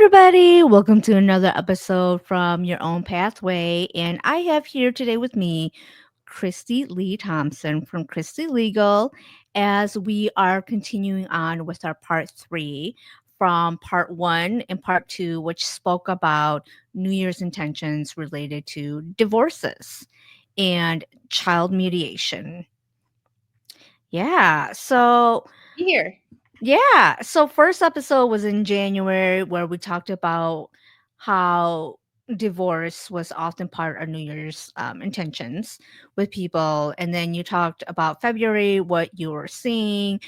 everybody. Welcome to another episode from Your Own Pathway. And I have here today with me Christy Lee Thompson from Christie Legal as we are continuing on with our part three from part one and part two, which spoke about New Year's intentions related to divorces and child mediation. Yeah. So Here. First episode was in January where we talked about how divorce was often part of New Year's intentions with people. And then you talked about February, what you were seeing,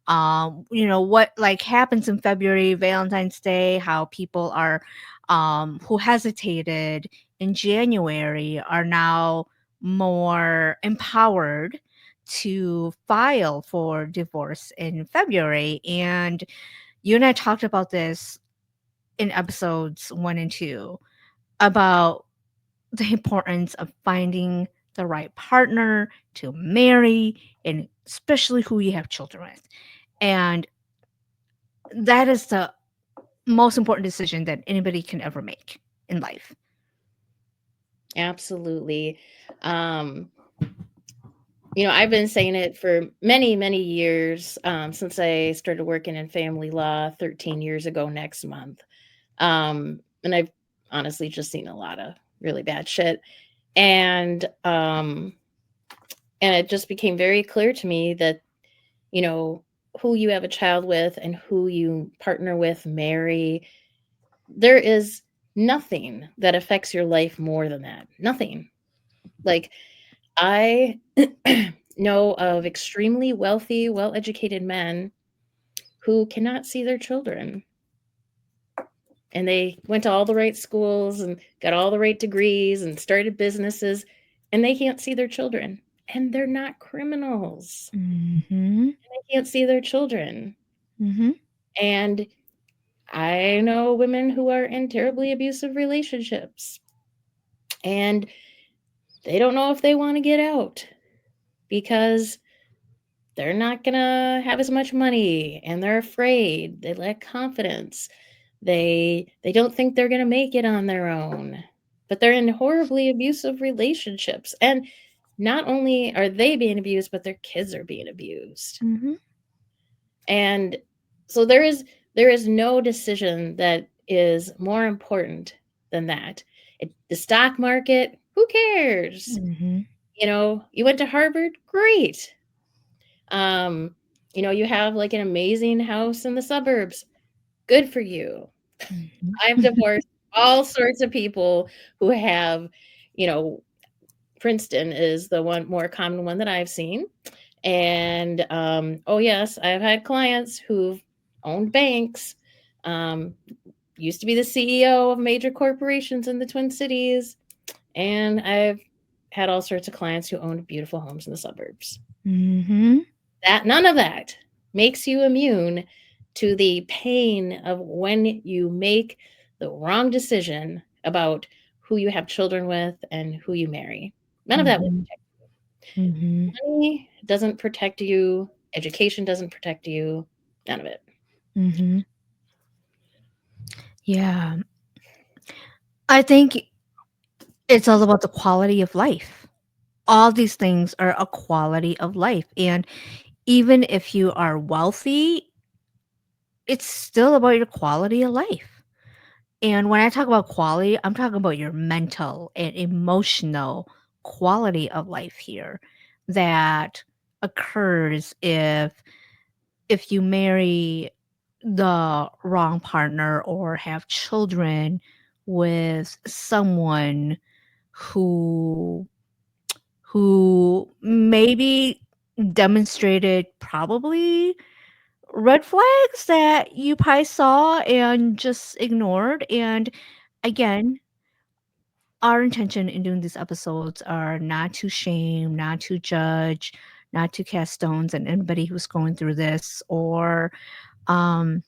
what like happens in February, Valentine's Day, how people are, who hesitated in January are now more empowered to file for divorce in February. And you and I talked about this in episodes one and two about the importance of finding the right partner to marry and especially who you have children with. And that is the most important decision that anybody can ever make in life. Absolutely. Um, I've been saying it for many, many years, since I started working in family law 13 years ago next month. And I've honestly just seen a lot of really bad shit. And and it just became very clear to me that, you know, who you have a child with and who you partner with, marry, there is nothing that affects your life more than that. Nothing. Like, I know of extremely wealthy, well educated men who cannot see their children. And they went to all the right schools and got all the right degrees and started businesses, and they can't see their children. And they're not criminals. Mm-hmm. They can't see their children. Mm-hmm. And I know women who are in terribly abusive relationships, and they don't know if they want to get out because they're not going to have as much money and they're afraid. They lack confidence. They don't think they're going to make it on their own. But they're in horribly abusive relationships. And not only are they being abused, but their kids are being abused. Mm-hmm. And so there is no decision that is more important than that. The stock market, who cares? Mm-hmm. You went to Harvard, great. Um, you have like an amazing house in the suburbs. Good for you. I've Mm-hmm. divorced all sorts of people who have, you know, Princeton is the one more common one that I've seen. And oh yes, I've had clients who've owned banks, um, used to be the CEO of major corporations in the Twin Cities, and I've had all sorts of clients who owned beautiful homes in the suburbs. Mm-hmm. That none of that makes you immune to the pain of when you make the wrong decision about who you have children with and who you marry. None of that will Mm-hmm. protect Mm-hmm. you. Money doesn't protect you. Education doesn't protect you. None of it. Mm-hmm. Yeah. I think it's all about the quality of life. All these things are a quality of life. And even if you are wealthy, it's still about your quality of life. And when I talk about quality, I'm talking about your mental and emotional quality of life here that occurs if you marry the wrong partner or have children with someone who maybe demonstrated probably red flags that you probably saw and just ignored. And again, our intention in doing these episodes are not to shame, not to judge, not to cast stones at anybody who's going through this or um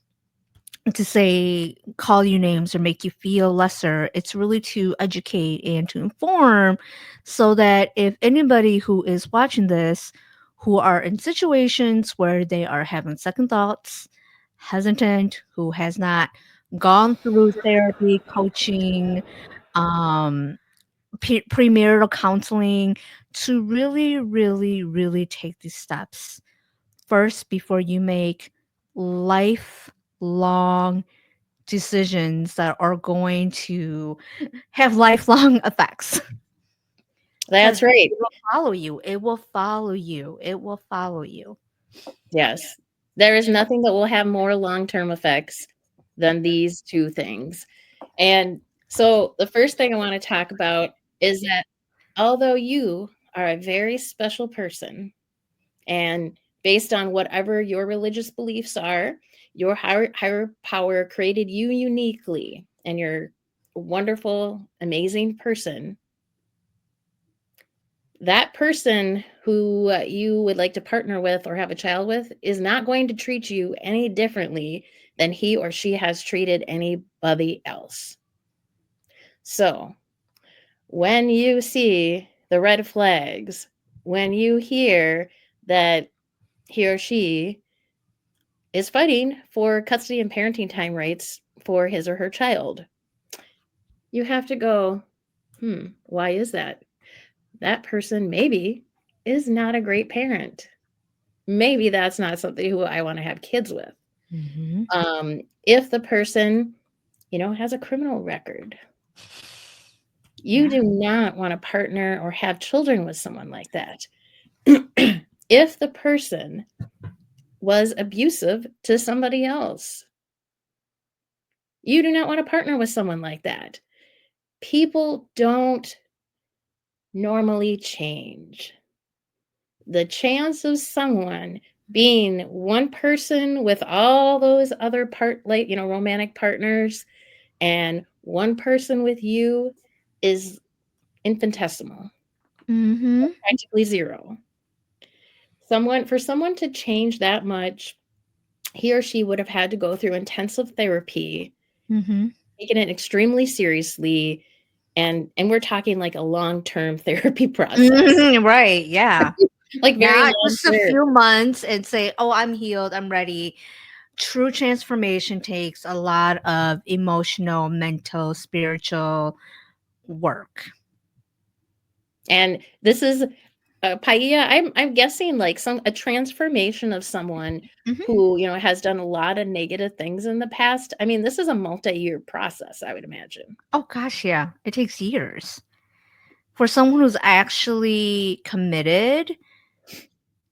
to say call you names or make you feel lesser. It's really to educate and to inform so that if anybody who is watching this who are in situations where they are having second thoughts, hesitant, who has not gone through therapy, coaching, um, premarital counseling to really, really, really take these steps first before you make lifelong decisions that are going to have lifelong effects. Because That's right. it will follow you. It will follow you. It will follow you. Yes. There is nothing that will have more long-term effects than these two things. And so the first thing I want to talk about is that although you are a very special person, and based on whatever your religious beliefs are, your higher power created you uniquely, and you're a wonderful, amazing person. That person who you would like to partner with or have a child with is not going to treat you any differently than he or she has treated anybody else. So, when you see the red flags, when you hear that he or she is fighting for custody and parenting time rights for his or her child, you have to go, why is that? That person maybe is not a great parent. Maybe that's not somebody who I want to have kids with. Hmm. If the person, has a criminal record, you Yeah. do not want to partner or have children with someone like that. If the person was abusive to somebody else, you do not want to partner with someone like that. People don't normally change. The chance of someone being one person with all those other romantic partners and one person with you is infinitesimal, Hmm. practically zero. Someone to change that much, he or she would have had to go through intensive therapy, Hmm. taken it extremely seriously, and we're talking like a long-term therapy process. Hmm. Right. Yeah. Like very Not long just a term. few months and say, oh, I'm healed. I'm ready. True transformation takes a lot of emotional, mental, spiritual work. And this is Paia, I'm guessing like some a transformation of someone Hmm. who, has done a lot of negative things in the past. I mean, this is a multi-year process, I would imagine. Oh, gosh. Yeah. It takes years. For someone who's actually committed,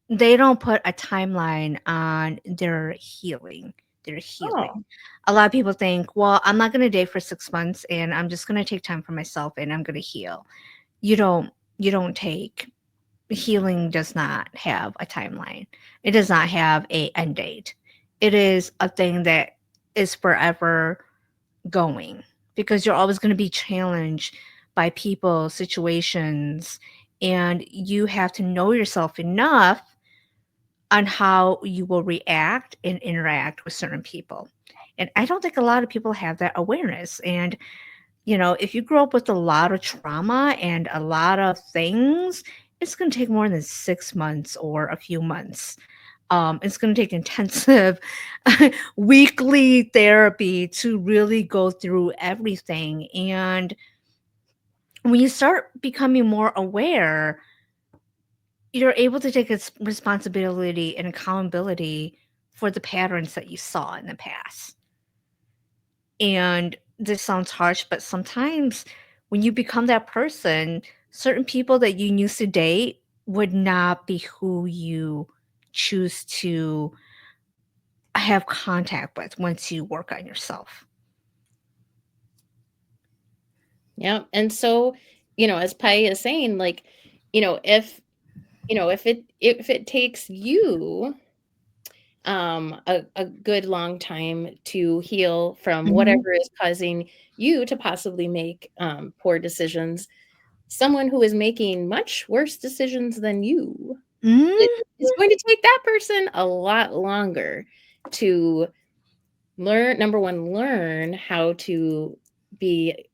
they don't put a timeline on their healing. Their healing. Oh, A lot of people think, well, I'm not going to date for 6 months and I'm just going to take time for myself and I'm going to heal. You don't. You don't take healing does not have a timeline. It does not have a end date. It is a thing that is forever going because you're always going to be challenged by people, situations, and you have to know yourself enough on how you will react and interact with certain people. And I don't think a lot of people have that awareness. And if you grow up with a lot of trauma and a lot of things, it's going to take more than 6 months or a few months. It's going to take intensive weekly therapy to really go through everything. And when you start becoming more aware, you're able to take responsibility and accountability for the patterns that you saw in the past. And this sounds harsh, but sometimes when you become that person, certain people that you used to date would not be who you choose to have contact with once you work on yourself. yeah. And so, as Pai is saying, like, if if it takes you a good long time to heal from Mhm. whatever is causing you to possibly make poor decisions, someone who is making much worse decisions than you, it, Mhm. it's going to take that person a lot longer to learn, number one, learn how to be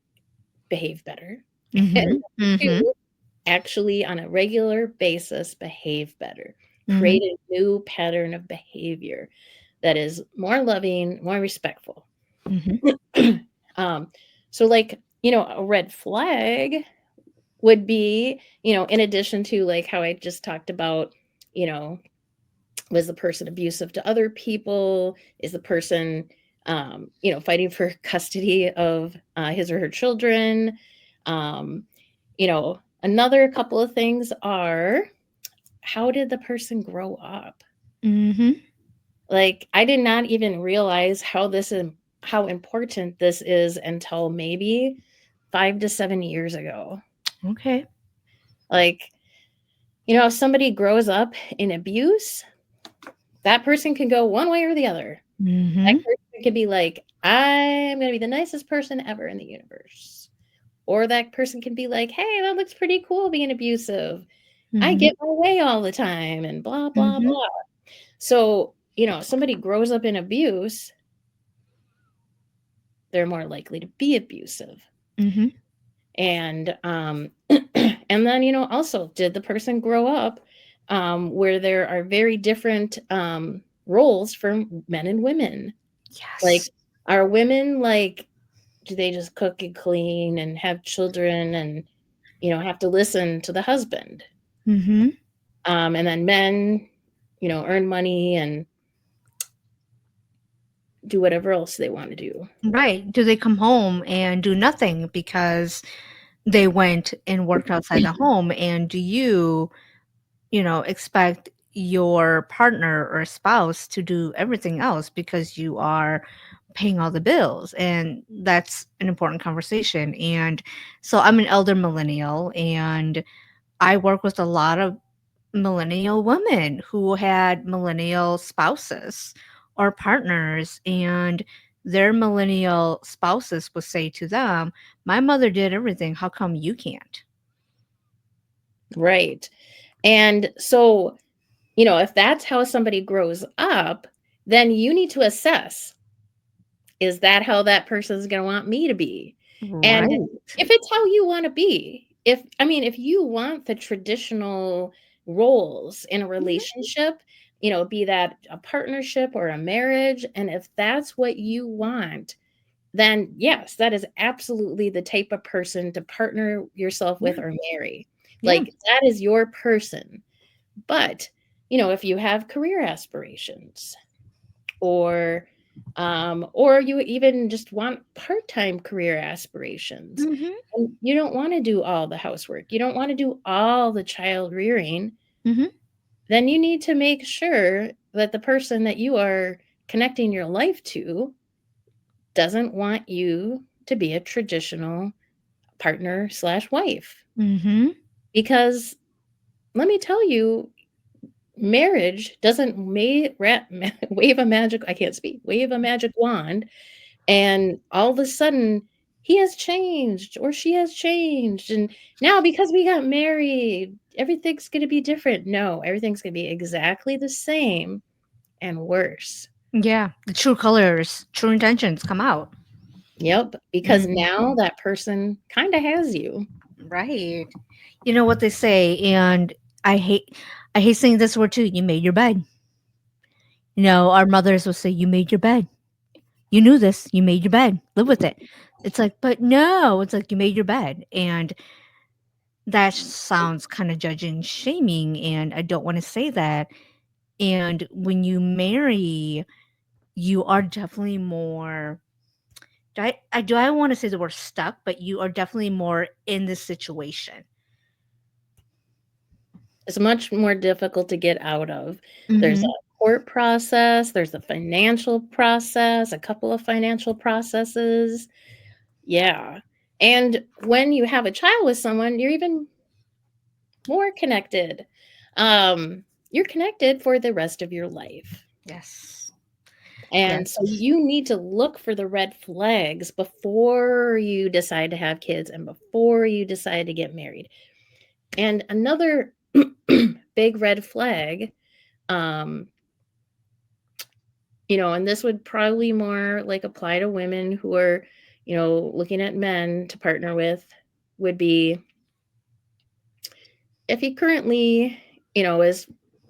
behave better, and Mhm. number Mhm. two, actually on a regular basis behave better, create Mhm. a new pattern of behavior that is more loving, more respectful. Mhm. um, so, like, a red flag would be, in addition to like how I just talked about, you know, was the person abusive to other people? Is the person, fighting for custody of his or her children? Um, another couple of things are, how did the person grow up? Mhm. Like, I did not even realize how important this is until maybe 5 to 7 years ago. Okay. Like, if somebody grows up in abuse, that person can go one way or the other. That Mhm. person could be like, I'm going to be the nicest person ever in the universe. Or that person can be like, hey, that looks pretty cool being abusive. I Mhm. get my way all the time and blah, blah, Mhm. blah. So, if somebody grows up in abuse, they're more likely to be abusive. Mhm. And and then, also, did the person grow up where there are very different roles for men and women? Like, Yes. are women like, do they just cook and clean and have children and, have to listen to the husband? Mhm. And then men, earn money and do whatever else they want to do. Right. Do they come home and do nothing because they went and worked outside the home? And do you, expect your partner or spouse to do everything else because you are paying all the bills? And that's an important conversation. And so I'm an elder millennial, and I work with a lot of millennial women who had millennial spouses or partners, and their millennial spouses would say to them, my mother did everything, how come you can't? Right. And so, if that's how somebody grows up, then you need to assess, is that how that person's going to want me to be? And Right. if it's how you want to be, if you want the traditional roles in a relationship, be that a partnership or a marriage, and if that's what you want, then yes, that is absolutely the type of person to partner yourself with Yeah. or marry. Yeah. Like, that is your person. But, if you have career aspirations, or you even just want part-time career aspirations, Mm-hmm. and you don't want to do all the housework, you don't want to do all the child rearing, Mm-hmm. then you need to make sure that the person that you are connecting your life to doesn't want you to be a traditional partner slash wife. Mm-hmm. Because let me tell you, marriage doesn't wave a magic, I can't speak, wave a magic wand, and all of a sudden he has changed or she has changed, and now because we got married everything's going to be different. No, everything's going to be exactly the same and worse. Yeah. The true colors, true intentions come out. Yep, because Mhm. now that person kind of has you. Right. You know what they say, and I hate I hate saying this word too. You made your bed. Our mothers will say, "You made your bed. You knew this. You made your bed. Live with it." It's like, but no. It's like you made your bed, and that sounds kind of judging, shaming, and I don't want to say that. And when you marry, you are definitely more. Do I want to say the word stuck? But you are definitely more in this situation. It's much more difficult to get out of. There's a Mm-hmm. court process, there's a financial process, a couple of financial processes. Yeah. And when you have a child with someone, you're even more connected. Um, you're connected for the rest of your life. Yes. And so Yes. you need to look for the red flags before you decide to have kids and before you decide to get married. And another big red flag, um, and this would probably more like apply to women who are, looking at men to partner with, would be, if he currently, is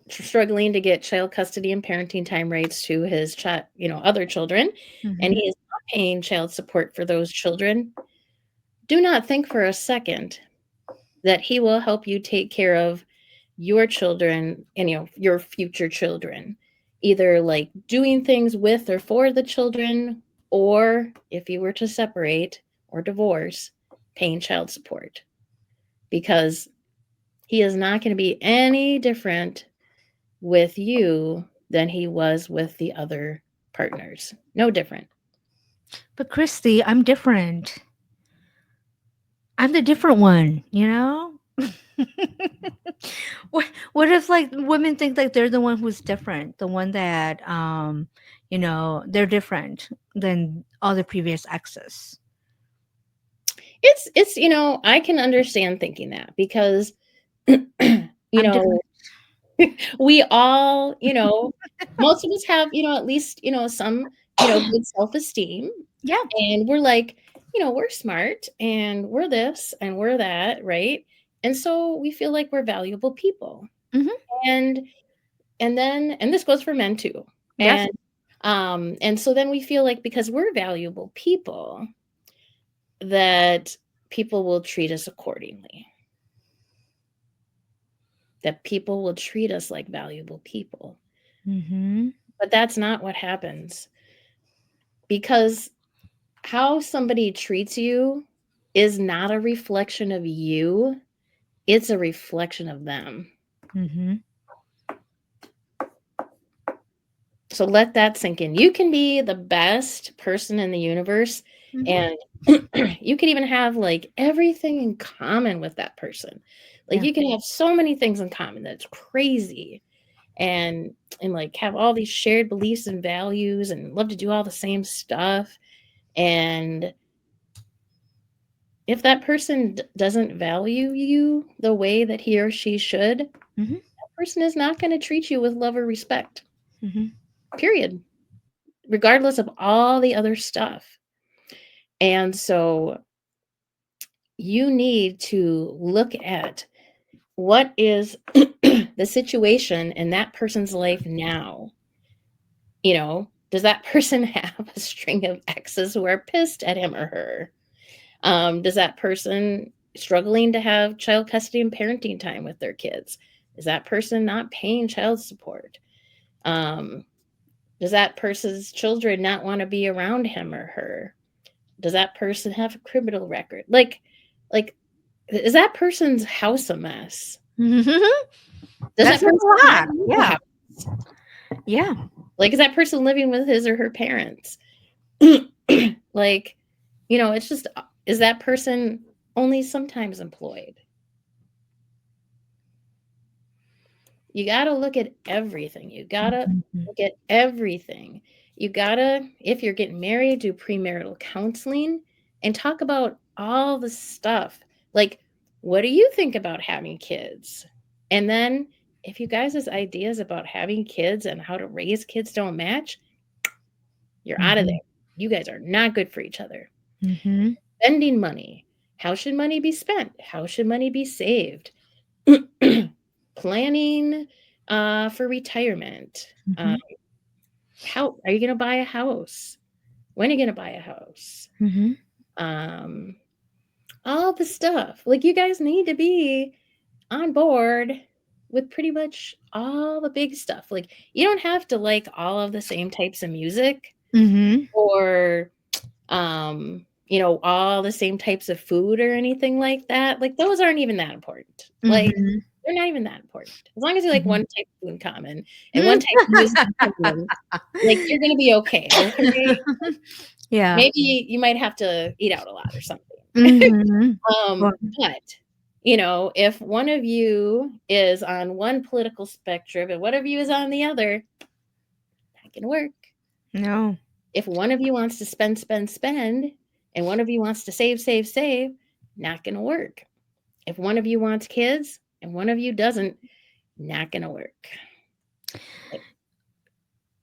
struggling to get child custody and parenting time rights to his child, other children, and Mhm. he is paying child support for those children, do not think for a second that he will help you take care of your children and your future children, either like doing things with or for the children, or if you were to separate or divorce, paying child support, because he is not going to be any different with you than he was with the other partners. No different. But Christy, I'm different. I'm the different one, you know? what what if like women think like they're the one who's different, the one that they're different than all the previous exes. It's I can understand thinking that because you I'm different. know we all, most of us have, at least, some, good self-esteem. Yeah. And we're like, we're smart and we're this and we're that, right? And so we feel like we're valuable people. Mhm. And and this goes for men too. Yes. And so then we feel like because we're valuable people that people will treat us accordingly. That people will treat us like valuable people. Mhm. But that's not what happens, because how somebody treats you is not a reflection of you, it's a reflection of them. Mhm. So let that sink in. You can be the best person in the universe, Mhm. and you can even have like everything in common with that person. Like Yeah. you can have so many things in common that's crazy, and like have all these shared beliefs and values and love to do all the same stuff. And if that person doesn't value you the way that he or she should, that Mhm. person is not going to treat you with love or respect. Mhm. Period. Regardless of all the other stuff. And so you need to look at what is the situation in that person's life now. Does that person have a string of exes who are pissed at him or her? Does that person struggling to have child custody and parenting time with their kids? Is that person not paying child support? Um, does that person's children not want to be around him or her? Does that person have a criminal record? Like, is that person's house a mess? Mhm. Does That that says person a not lot. have a Yeah. house? Yeah. Like, is that person living with his or her parents? Like, it's just, is that person only sometimes employed? You got to look at everything. You got to Mhm. look at everything. You got to, if you're getting married, do premarital counseling and talk about all the stuff. Like, what do you think about having kids? And then, if you guys' ideas about having kids and how to raise kids don't match, you're out of there. Mhm. You guys are not good for each other. Mhm. Spending money. How should money be spent? How should money be saved? Planning for retirement. Mhm. How are you going to buy a house? When are you going to buy a house? Mhm. Um, all the stuff. Like, you guys need to be on board with pretty much all the big stuff. Like, you don't have to like all of the same types of music, Mhm. or all the same types of food or anything like that. Like, those aren't even that important. Like, Mhm. they're not even that important. As long as you like one Mhm. type of food in common and one type of music in common, like, you're gonna be okay. Okay. Yeah. Maybe you might have to eat out a lot or something. Mhm. Well, But if one of you is on one political spectrum and one of you is on the other, not gonna work. no. If one of you wants to spend, spend, spend, and one of you wants to save, save, save, not gonna work. If one of you wants kids and one of you doesn't, not gonna work.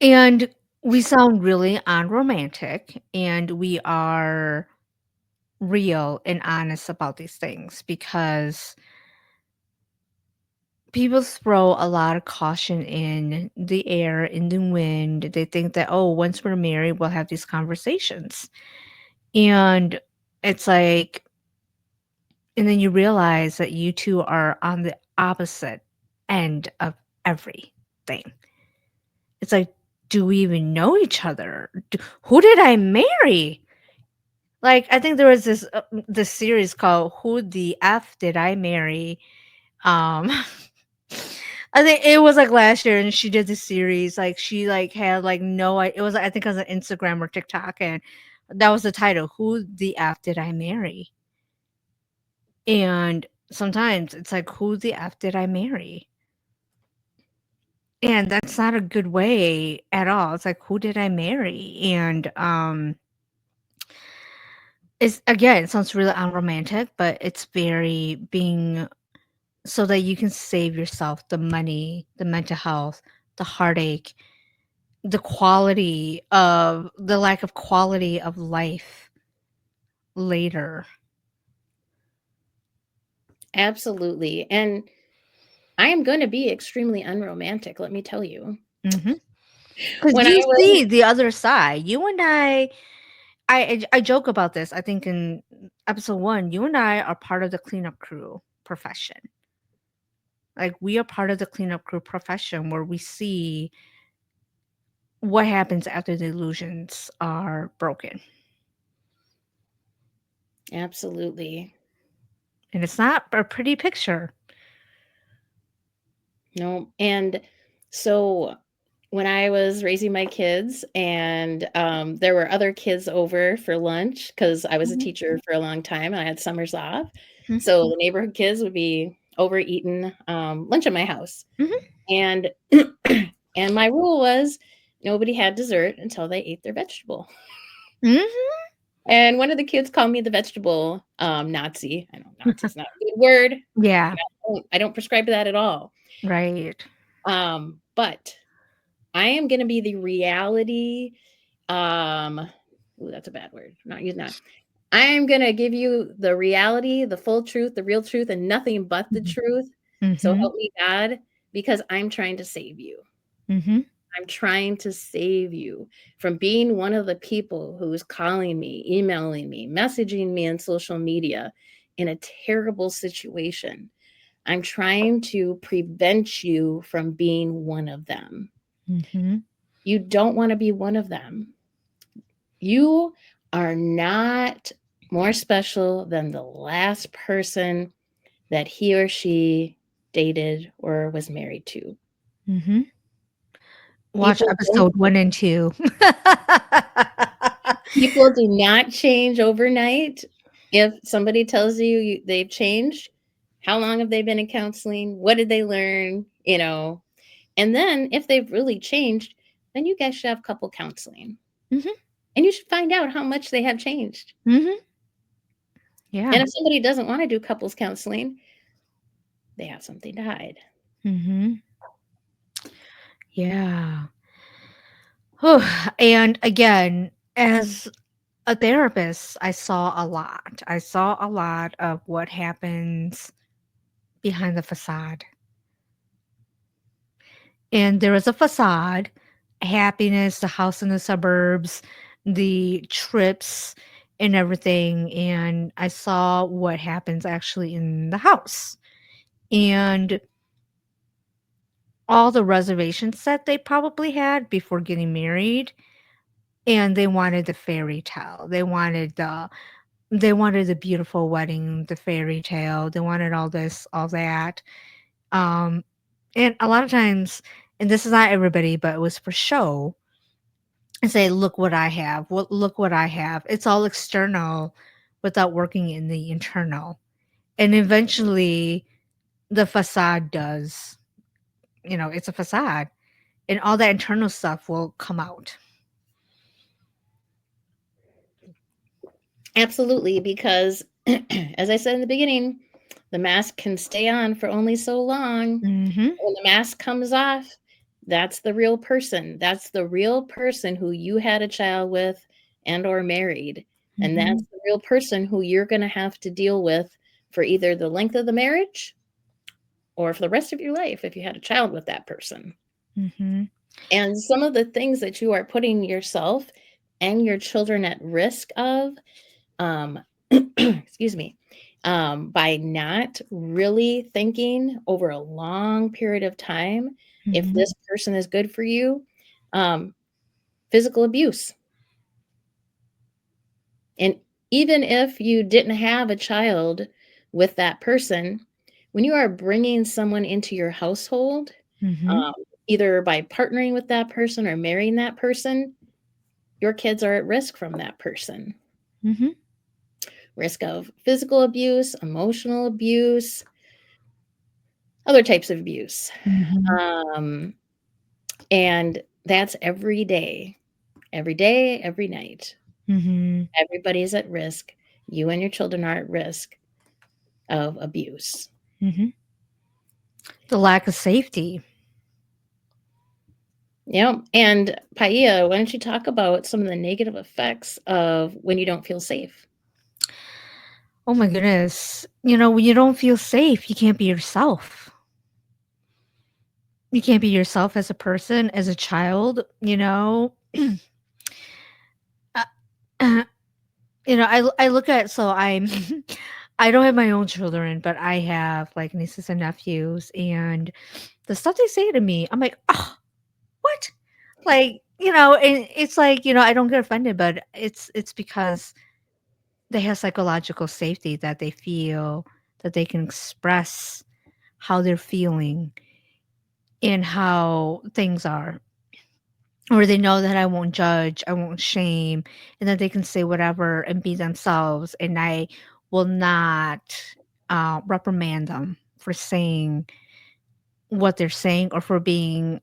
And we sound really unromantic, and we are real and honest about these things because People throw a lot of caution in the air, in the wind. They think that, oh, once we're married, we'll have these conversations. And it's like, and then you realize that you two are on the opposite end of everything. It's like, do we even know each other? Who did I marry? Like, I think there was this series called "Who the F Did I Marry?" Um, I think it was like last year, and she did this series. Like, she like had like no, it was I think it was on Instagram or TikTok, and that was the title. "Who the F Did I Marry?" And sometimes it's like, "Who the F did I marry?" And that's not a good way at all. It's like, "Who did I marry?" And it's again, it sounds really unromantic, but it's very being so that you can save yourself the money, the mental health, the heartache, the lack of quality of life later. Absolutely. And I am going to be extremely unromantic, let me tell you. Mhm. 'Cause When I you was see the other side. You and I joke about this. I think in episode 1, you and I are part of the cleanup crew profession. Like, we are part of the cleanup crew profession where we see what happens after the illusions are broken. absolutely. And it's not a pretty picture. No. And so when I was raising my kids and there were other kids over for lunch because I was a Mhm, teacher for a long time and I had summers off. mhm, So the neighborhood kids would be over eating lunch at my house. mhm, And and my rule was nobody had dessert until they ate their vegetable. mhm. And one of the kids called me the vegetable Nazi. I know Nazi's not a good word. Yeah, I don't prescribe to that at all. right. But I am going to be the reality. Um, ooh, that's a bad word. I'm not using that. I am going to give you the reality, the full truth, the real truth, and nothing but the Mhm, truth. So mhm, help me God, because I'm trying to save you. mhm, I'm trying to save you from being one of the people who's calling me, emailing me, messaging me on social media in a terrible situation. I'm trying to prevent you from being one of them. mhm, You don't want to be one of them. You are not more special than the last person that he or she dated or was married to. mhm. Watch People don't episode 1 and 2. People do not change overnight. If somebody tells they've changed, how long have they been in counseling? What did they learn? And then if they've really changed, then you guys should have couple counseling. Mhm, And you should find out how much they have changed. mhm. Yeah. And if somebody doesn't want to do couples counseling, they have something to hide. Mhm. Yeah. Whew, and again, as a therapist, I saw a lot. I saw a lot of what happens behind the facade. And there is a facade, happiness, the house in the suburbs, the trips and everything, and I saw what happens actually in the house. And all the reservations that they probably had before getting married, and they wanted the fairy tale. They wanted the beautiful wedding, the fairy tale. They wanted all this, all that. Um, and a lot of times, and this is not everybody, but it was for show, and say, "Look what I have. Look what I have." It's all external without working in the internal. And eventually, the facade does. It's a facade, and all that internal stuff will come out. Absolutely, because as I said in the beginning, the mask can stay on for only so long. Mhm. When the mask comes off, that's the real person. That's the real person who you had a child with and or married. And that's Mhm. the real person who you're going to have to deal with for either the length of the marriage or for the rest of your life if you had a child with that person. Mhm. And some of the things that you are putting yourself and your children at risk of, um, excuse me, by not really thinking over a long period of time if Mhm. this person is good for you, um, physical abuse. And even if you didn't have a child with that person, when you are bringing someone into your household, Mhm. um, either by partnering with that person or marrying that person, your kids are at risk from that person. Mhm. Risk of physical abuse, emotional abuse, other types of abuse. Mhm. Um, and that's every day, every night. Mhm. Everybody's at risk. You and your children are at risk of abuse. Mhm. The lack of safety. Yeah. And Paia, why don't you talk about some of the negative effects of when you don't feel safe? Oh my goodness. When you don't feel safe, you can't be yourself. You can't be yourself as a person, as a child. Uh, I look at so I'm I don't have my own children, but I have like nieces and nephews, and the stuff they say to me, I'm like, oh, what? Like, and it's like, I don't get offended, but it's because they have psychological safety that they feel that they can express how they're feeling and how things are. Or they know that I won't judge, I won't shame, and that they can say whatever and be themselves, and I will not reprimand them for saying what they're saying or for them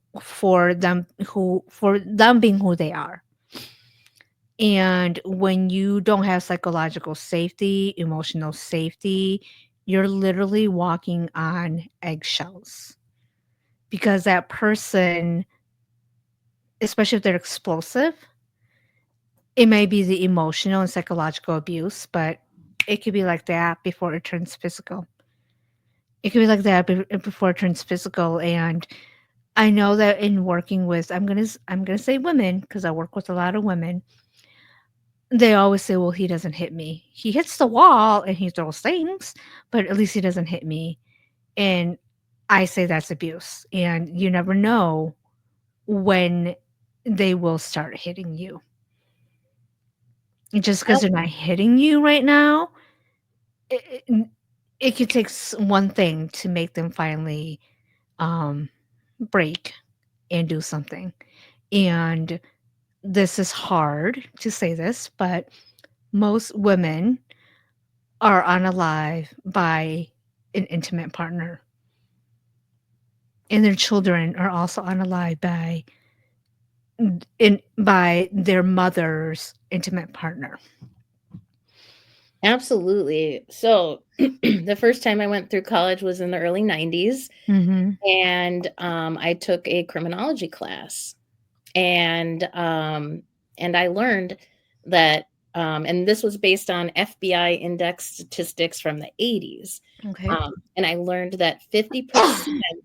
being who they are. And when you don't have psychological safety, emotional safety, you're literally walking on eggshells because that person, especially if they're explosive, it may be the emotional and psychological abuse, but it could be like that before it turns physical. It could be like that before it turns physical. And I know that in working with, I'm gonna say women because I work with a lot of women. They always say, "Well, he doesn't hit me. He hits the wall and he throws things, but at least he doesn't hit me." And I say that's abuse. And you never know when they will start hitting you. And just because they're not hitting you right now, it, it could take one thing to make them finally um, break and do something. And this is hard to say this, but most women are unalive by an intimate partner, and their children are also unalive by their mother's intimate partner. Absolutely. So, the first time I went through college was in the early 90s, Mhm. and I took a criminology class. And I learned that, and this was based on FBI index statistics from the 80s. Okay. And I learned that 50%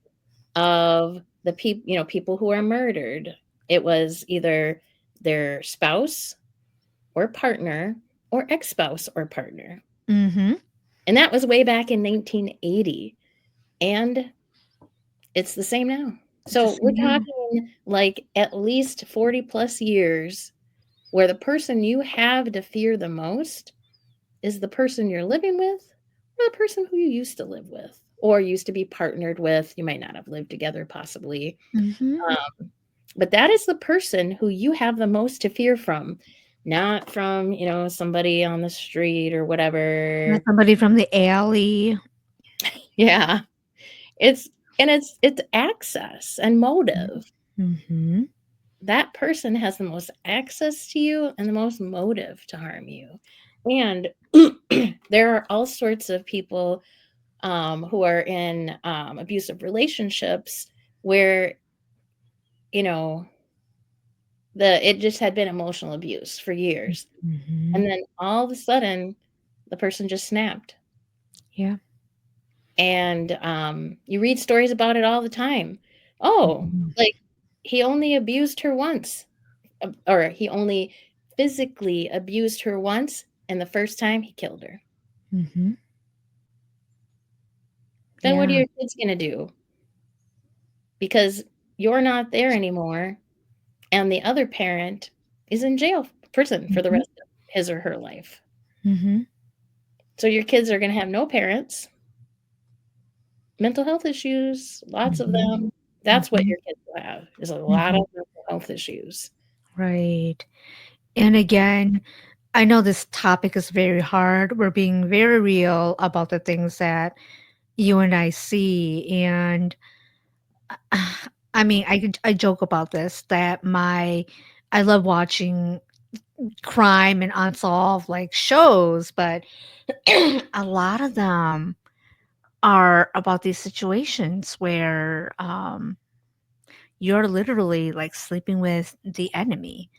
of the people who are murdered, it was either their spouse or partner or ex-spouse or partner. Mhm. And that was way back in 1980. And it's the same now. It's the So we're same now. talking like at least 40 plus years where the person you have to fear the most is the person you're living with or the person who you used to live with or used to be partnered with. You might not have lived together, possibly. Mhm. But that is the person who you have the most to fear from, not from, somebody on the street or Not whatever. somebody from the alley. Yeah. It's it's access and motive. Mhm. That person has the most access to you and the most motive to harm you. And there are all sorts of people who are in abusive relationships where, you know, it just had been emotional abuse for years. And Mhm. then all of a sudden, the person just snapped. Yeah. And you read stories about it all the time. Oh, Mhm. like he only abused her once, or he only physically abused her once, and the first time he killed her. Mhm. Then what are Yeah. your kids going to do? Because you're not there anymore, and the other parent is in jail, prison for the Mhm. rest of his or her life. Mhm. So your kids are going to have no parents, mental health issues, lots of Mhm. them. That's what Mhm. your kids will have, is a lot of Mhm. mental health issues. Right. And again, I know this topic is very hard. We're being very real about the things that you and I see. And I mean, I joke about this that I love watching crime and unsolved like shows, but a lot of them are about these situations where you're literally like sleeping with the enemy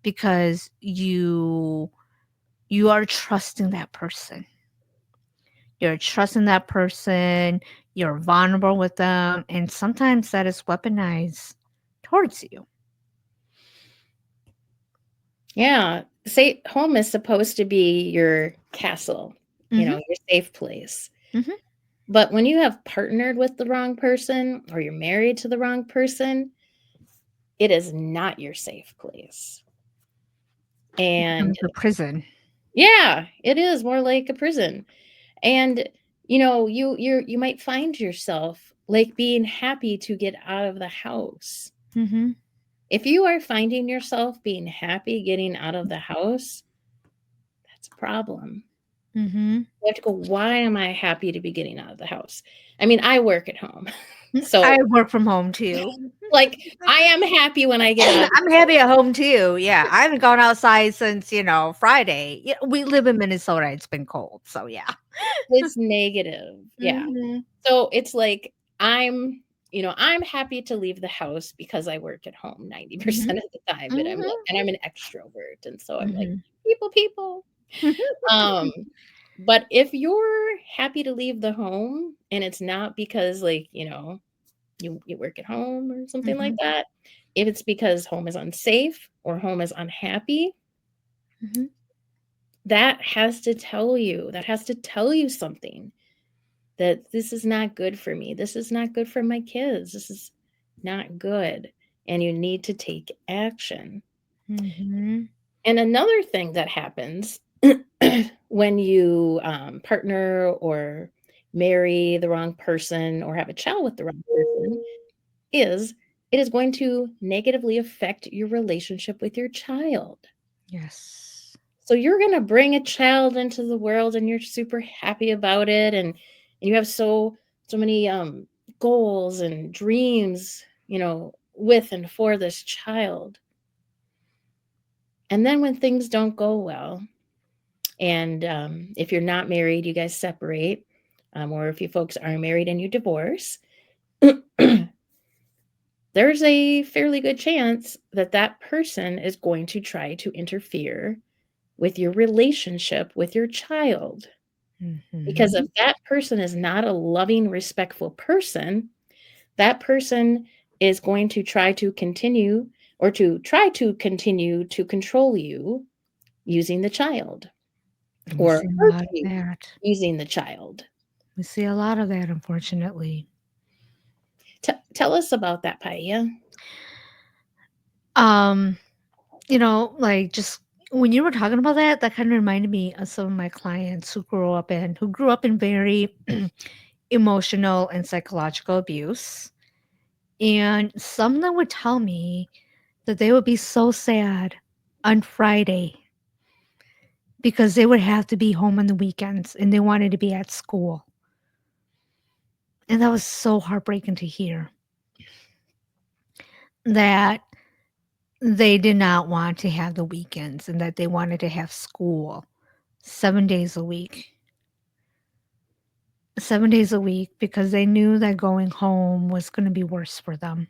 because you are trusting that person. You're trusting that person, you're vulnerable with them, and sometimes that is weaponized towards you. Yeah. Say home is supposed to be your castle, Mhm. your safe place. Mhm. But when you have partnered with the wrong person or you're married to the wrong person, it is not your safe place. It And becomes a prison. yeah, it is more like a prison. And you might find yourself like being happy to get out of the house. Mhm. If you are finding yourself being happy getting out of the house, that's a problem. Mhm. You have to go, why am I happy to be getting out of the house? I mean, I work at home. So, I work from home too. like, I am happy when I get out of the I'm house. happy at home too. Yeah, I haven't gone outside since, Friday. Yeah, we live in Minnesota. It's been cold, so yeah. It's negative. Yeah. Mhm. So it's like I'm happy to leave the house because I work at home Mhm. 90% of the time, but Mhm. I'm an extrovert, and so I'm like, Mhm. people. Um, but if you're happy to leave the home and it's not because like, you work at home or something like Mhm. that, if it's because home is unsafe or home is unhappy, Mhm. that has to tell you something, that this is not good for me. This is not good for my kids. This is not good. And you need to take action. Mhm. And another thing that happens when you partner or marry the wrong person or have a child with the wrong person is it is going to negatively affect your relationship with your child. Yes. So you're going to bring a child into the world and you're super happy about it, and you have so many goals and dreams, with and for this child. And then when things don't go well, and if you're not married, you guys separate, or if you folks are married and you divorce, there's a fairly good chance that that person is going to try to interfere with your relationship with your child. Because if Mhm. that person is not a loving, respectful person, that person is going to try to continue to control you using the child, And we or see a hurt lot of you that. using the child. We see a lot of that, unfortunately. Tell us about that, Paya. Um, like just when you were talking about that, that kind of reminded me of some of my clients who grew up in very emotional and psychological abuse. And some of them would tell me that they would be so sad on Friday because they would have to be home on the weekends and they wanted to be at school. And that was so heartbreaking to hear that they did not want to have the weekends and that they wanted to have school 7 days a week. 7 days a week because they knew that going home was going to be worse for them.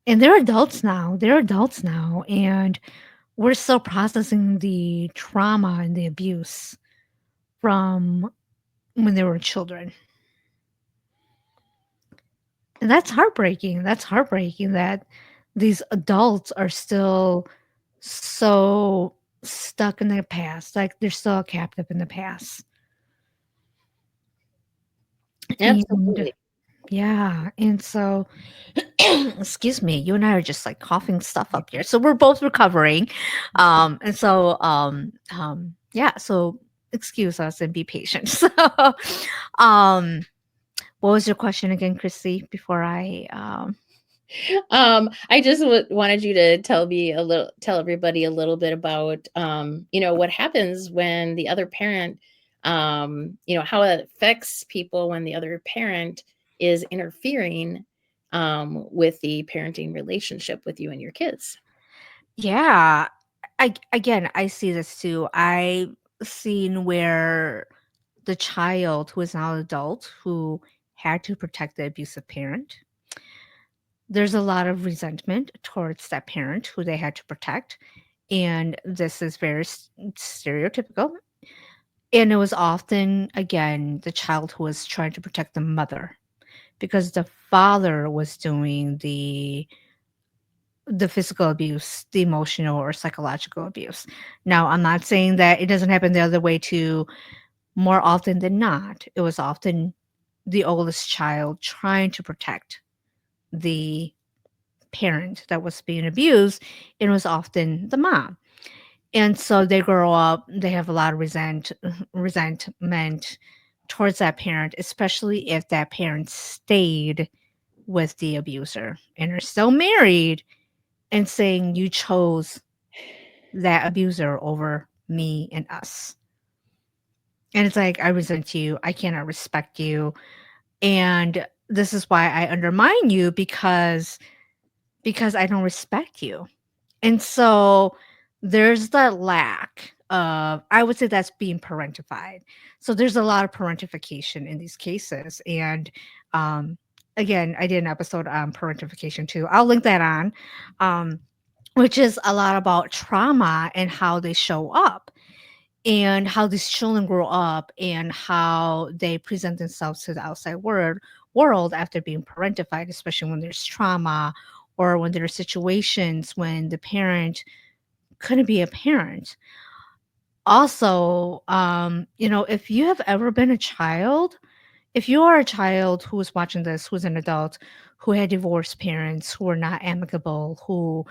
And they're adults now. They're adults now. And we're still processing the trauma and the abuse from when they were children. And that's heartbreaking. That's heartbreaking that these adults are still so stuck in the past, like they're still captive in the past. And Absolutely. yeah, and so excuse me, you and I are just like coughing stuff up here. So we're both recovering. And so yeah, so excuse us and be patient. So um what was your question again, Christy, before I I just wanted you to tell everybody a little bit about, what happens when the other parent, how it affects people when the other parent is interfering, with the parenting relationship with you and your kids. yeah, again, I see this too. I seen where the child who is now an adult who had to protect the abusive parent, there's a lot of resentment towards that parent who they had to protect. And this is very stereotypical. And it was often, again, the child who was trying to protect the mother because the father was doing the physical abuse, the emotional or psychological abuse. Now, I'm not saying that it doesn't happen the other way too. More often than not, it was often the oldest child trying to protect the parent that was being abused, and it was often the mom. And so they grow up, they have a lot of resentment towards that parent, especially if that parent stayed with the abuser and are still married and saying you chose that abuser over me and us. And it's like I resent you, I cannot respect you, and this is why I undermine you because I don't respect you. And so there's that lack of, I would say that's being parentified. So there's a lot of parentification in these cases. And um, again, I did an episode on parentification too. I'll link that on, um, which is a lot about trauma and how they show up and how these children grow up and how they present themselves to the outside world after being parentified, especially when there's trauma or when there are situations when the parent couldn't be a parent. Also, if you have ever been a child, if you are a child who is watching this, who's an adult, who had divorced parents, who were not amicable, who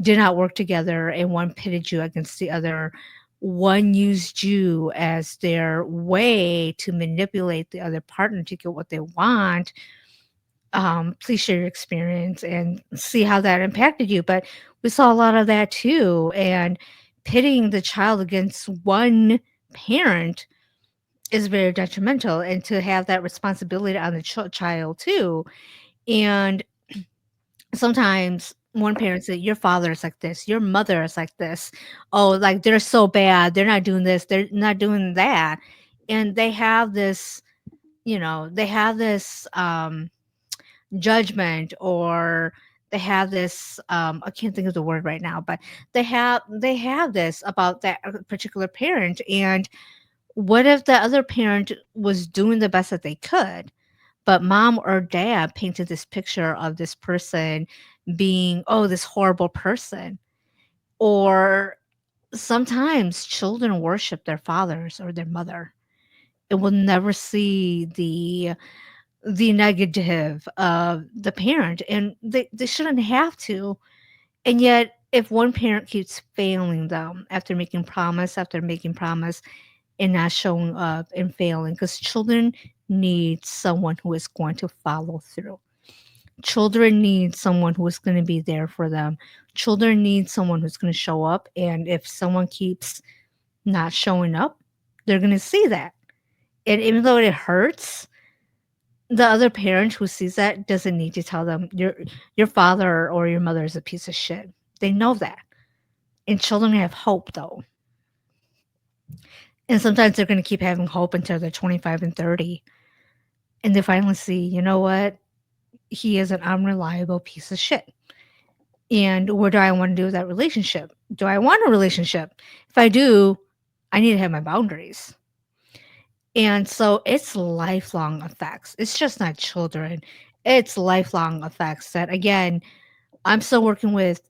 did not work together, and one pitted you against the other, one used you as their way to manipulate the other partner to get what they want, please share your experience and see how that impacted you. But we saw a lot of that too. And pitting the child against one parent is very detrimental, and to have that responsibility on the child too. And sometimes one parent said, your father is like this, your mother is like this, oh, like they're so bad, they're not doing this, they're not doing that. And they have this, they have this judgment, or they have this I can't think of the word right now, but they have this about that particular parent. And what if the other parent was doing the best that they could, but mom or dad painted this picture of this person being, oh, this horrible person? Or sometimes children worship their fathers or their mother and will never see the negative of the parent, and they shouldn't have to. And yet if one parent keeps failing them after making promise and not showing up and failing, because children need someone who is going to follow through. Children need someone who is going to be there for them. Children need someone who's going to show up, and if someone keeps not showing up, they're going to see that. And even though it hurts, the other parent who sees that doesn't need to tell them your father or your mother is a piece of shit. They know that. And children have hope though. And sometimes they're going to keep having hope until they're 25 and 30, and they finally see, you know what? He is an unreliable piece of shit. And what do I want to do with that relationship? Do I want a relationship? If I do, I need to have my boundaries. And so it's lifelong effects. It's just not children. It's lifelong effects that, again, I'm still working with.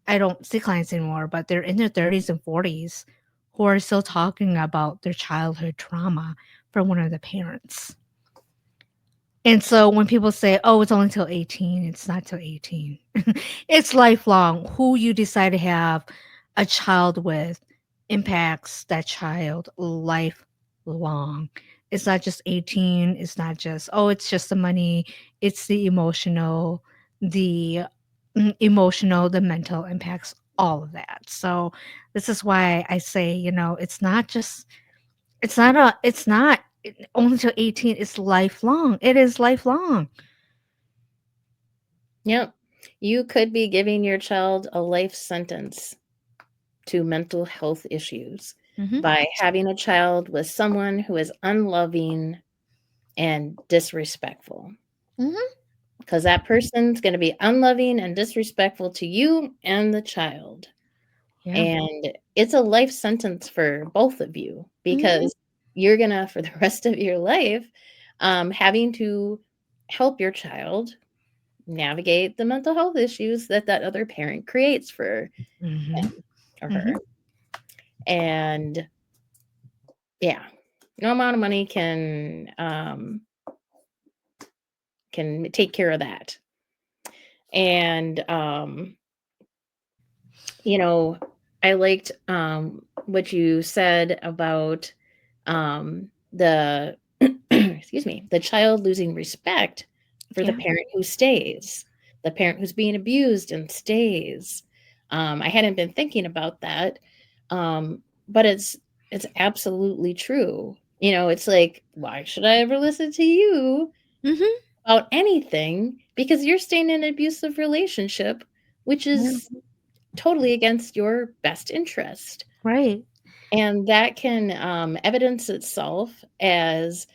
I don't see clients anymore, but they're in their 30s and 40s who are still talking about their childhood trauma from one of the parents. And so when people say, "Oh, it's only till 18," it's not till 18. It's lifelong. Who you decide to have a child with impacts that child lifelong. It's not just 18, it's not just, "Oh, it's just the money." It's the emotional, the mental impacts, all of that. So this is why I say, it's not just it's not only till 18, it's lifelong. It is lifelong. Yep. You could be giving your child a life sentence to mental health issues Mhm. by having a child with someone who is unloving and disrespectful. Mhm. Because that person's going to be unloving and disrespectful to you and the child. Yeah. And it's a life sentence for both of you Mhm. because you're going to, for the rest of your life, having to help your child navigate the mental health issues that that other parent creates for Mhm. him or her. Mhm. And yeah, no amount of money can take care of that. And you know, I liked what you said about the excuse me, the child losing respect for the Yeah. parent who stays, the parent who's being abused and stays. I hadn't been thinking about that, but it's absolutely true. You know, it's like, why should I ever listen to you Mhm. about anything? Because you're staying in an abusive relationship, which Yeah. is totally against your best interest. Right. And that can evidence itself as,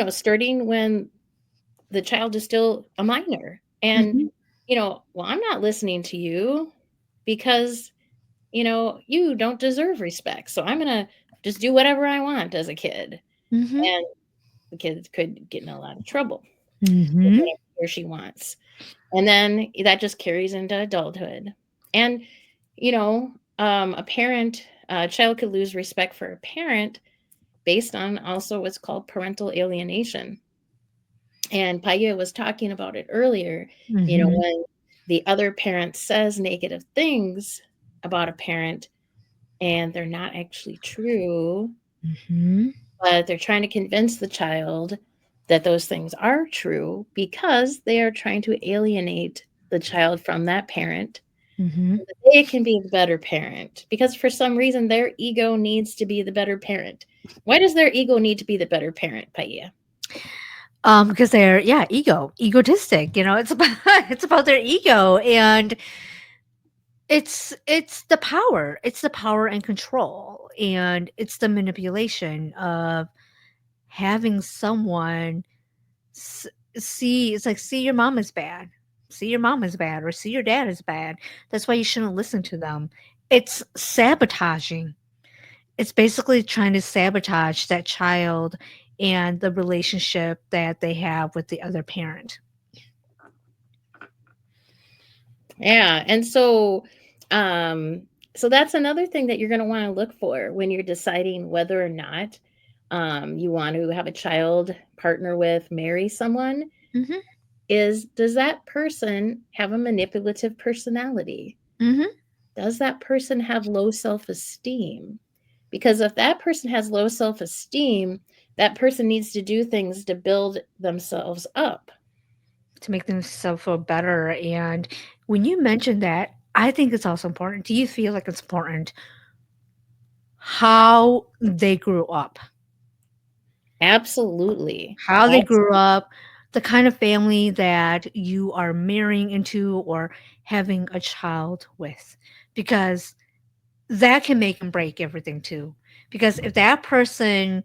starting when the child is still a minor. And, Mhm. well, I'm not listening to you because, you don't deserve respect. So I'm going to just do whatever I want as a kid. Mhm. And the kid could get in a lot of trouble with Mhm. whatever he or she wants. And then that just carries into adulthood. And, a child could lose respect for a parent based on also what's called parental alienation. And Paya was talking about it earlier, Mhm. when the other parent says negative things about a parent and they're not actually true, Mhm. but they're trying to convince the child that those things are true because they are trying to alienate the child from that parent Mhm. so that they can be the better parent because for some reason their ego needs to be the better parent. Why does their ego need to be the better parent, Paya? Because they're, yeah, egotistic. It's about it's about their ego, and it's the power. It's the power and control, and it's the manipulation of having someone s- see. It's like, see your mom is bad, see your mom is bad, or see your dad is bad. That's why you shouldn't listen to them. It's sabotaging. It's basically trying to sabotage that child and the relationship that they have with the other parent. Yeah, and um, so that's another thing that you're going to want to look for when you're deciding whether or not you want to have a child, partner with, marry someone. Mhm. Is does that person have a manipulative personality? Mhm. Does that person have low self-esteem? Because if that person has low self-esteem, that person needs to do things to build themselves up. To make themselves feel better. And when you mentioned that, I think it's also important. Do you feel like it's important how they grew up? Absolutely. How they grew Absolutely. up, the kind of family that you are marrying into or having a child with, because that can make and break everything too. Because if that person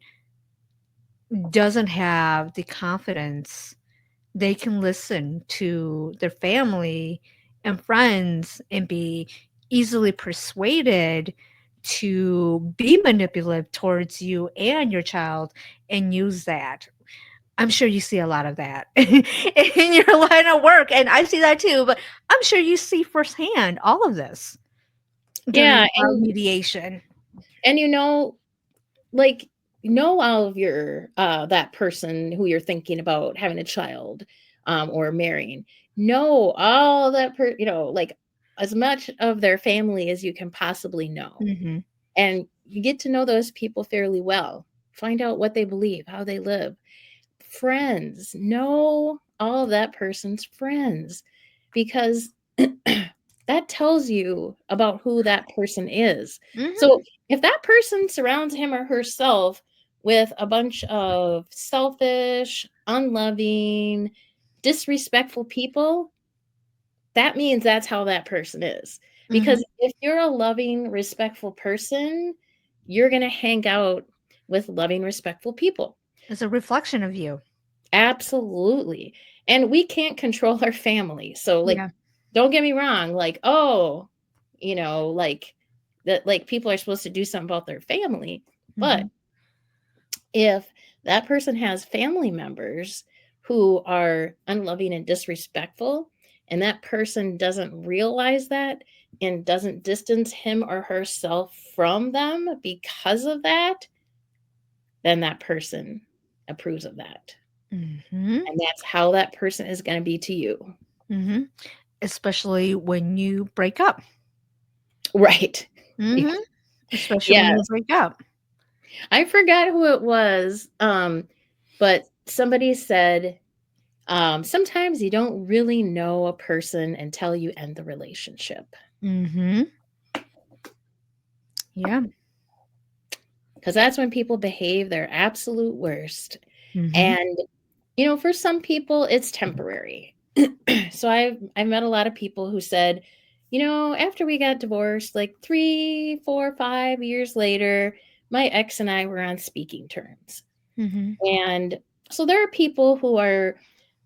doesn't have the confidence, they can listen to their family and friends and be easily persuaded to be manipulative towards you and your child and use that. I'm sure you see a lot of that in your line of work, and I see that too, but I'm sure you see firsthand all of this Yeah, during our mediation. and like know all of your that person who you're thinking about having a child or marrying. Know all that like as much of their family as you can possibly know. Mhm. And you get to know those people fairly well. Find out what they believe, how they live. Friends, know all of that person's friends because that tells you about who that person is. Mhm. So if that person surrounds him or herself with a bunch of selfish, unloving, disrespectful people, that means that's how that person is. Mhm. Because if you're a loving, respectful person, you're going to hang out with loving, respectful people. It's a reflection of you. Absolutely. And we can't control our family. So like Yeah. don't get me wrong, like, oh, like that like people are supposed to do something about their family. But Mhm. if that person has family members who are unloving and disrespectful, and that person doesn't realize that and doesn't distance him or herself from them because of that, then that person approves of that. Mhm. And that's how that person is going to be to you. Mhm. Especially when you break up. Right. Mhm. Especially when you Yes. break up. I forgot who it was. But somebody said, sometimes you don't really know a person until you end the relationship. Mhm. Yeah. Because that's when people behave their absolute worst. Mhm. And, for some people, it's temporary. So I've met a lot of people who said, after we got divorced, like 3, 4, 5 years later, my ex and I were on speaking terms. Mhm. And so there are people who are,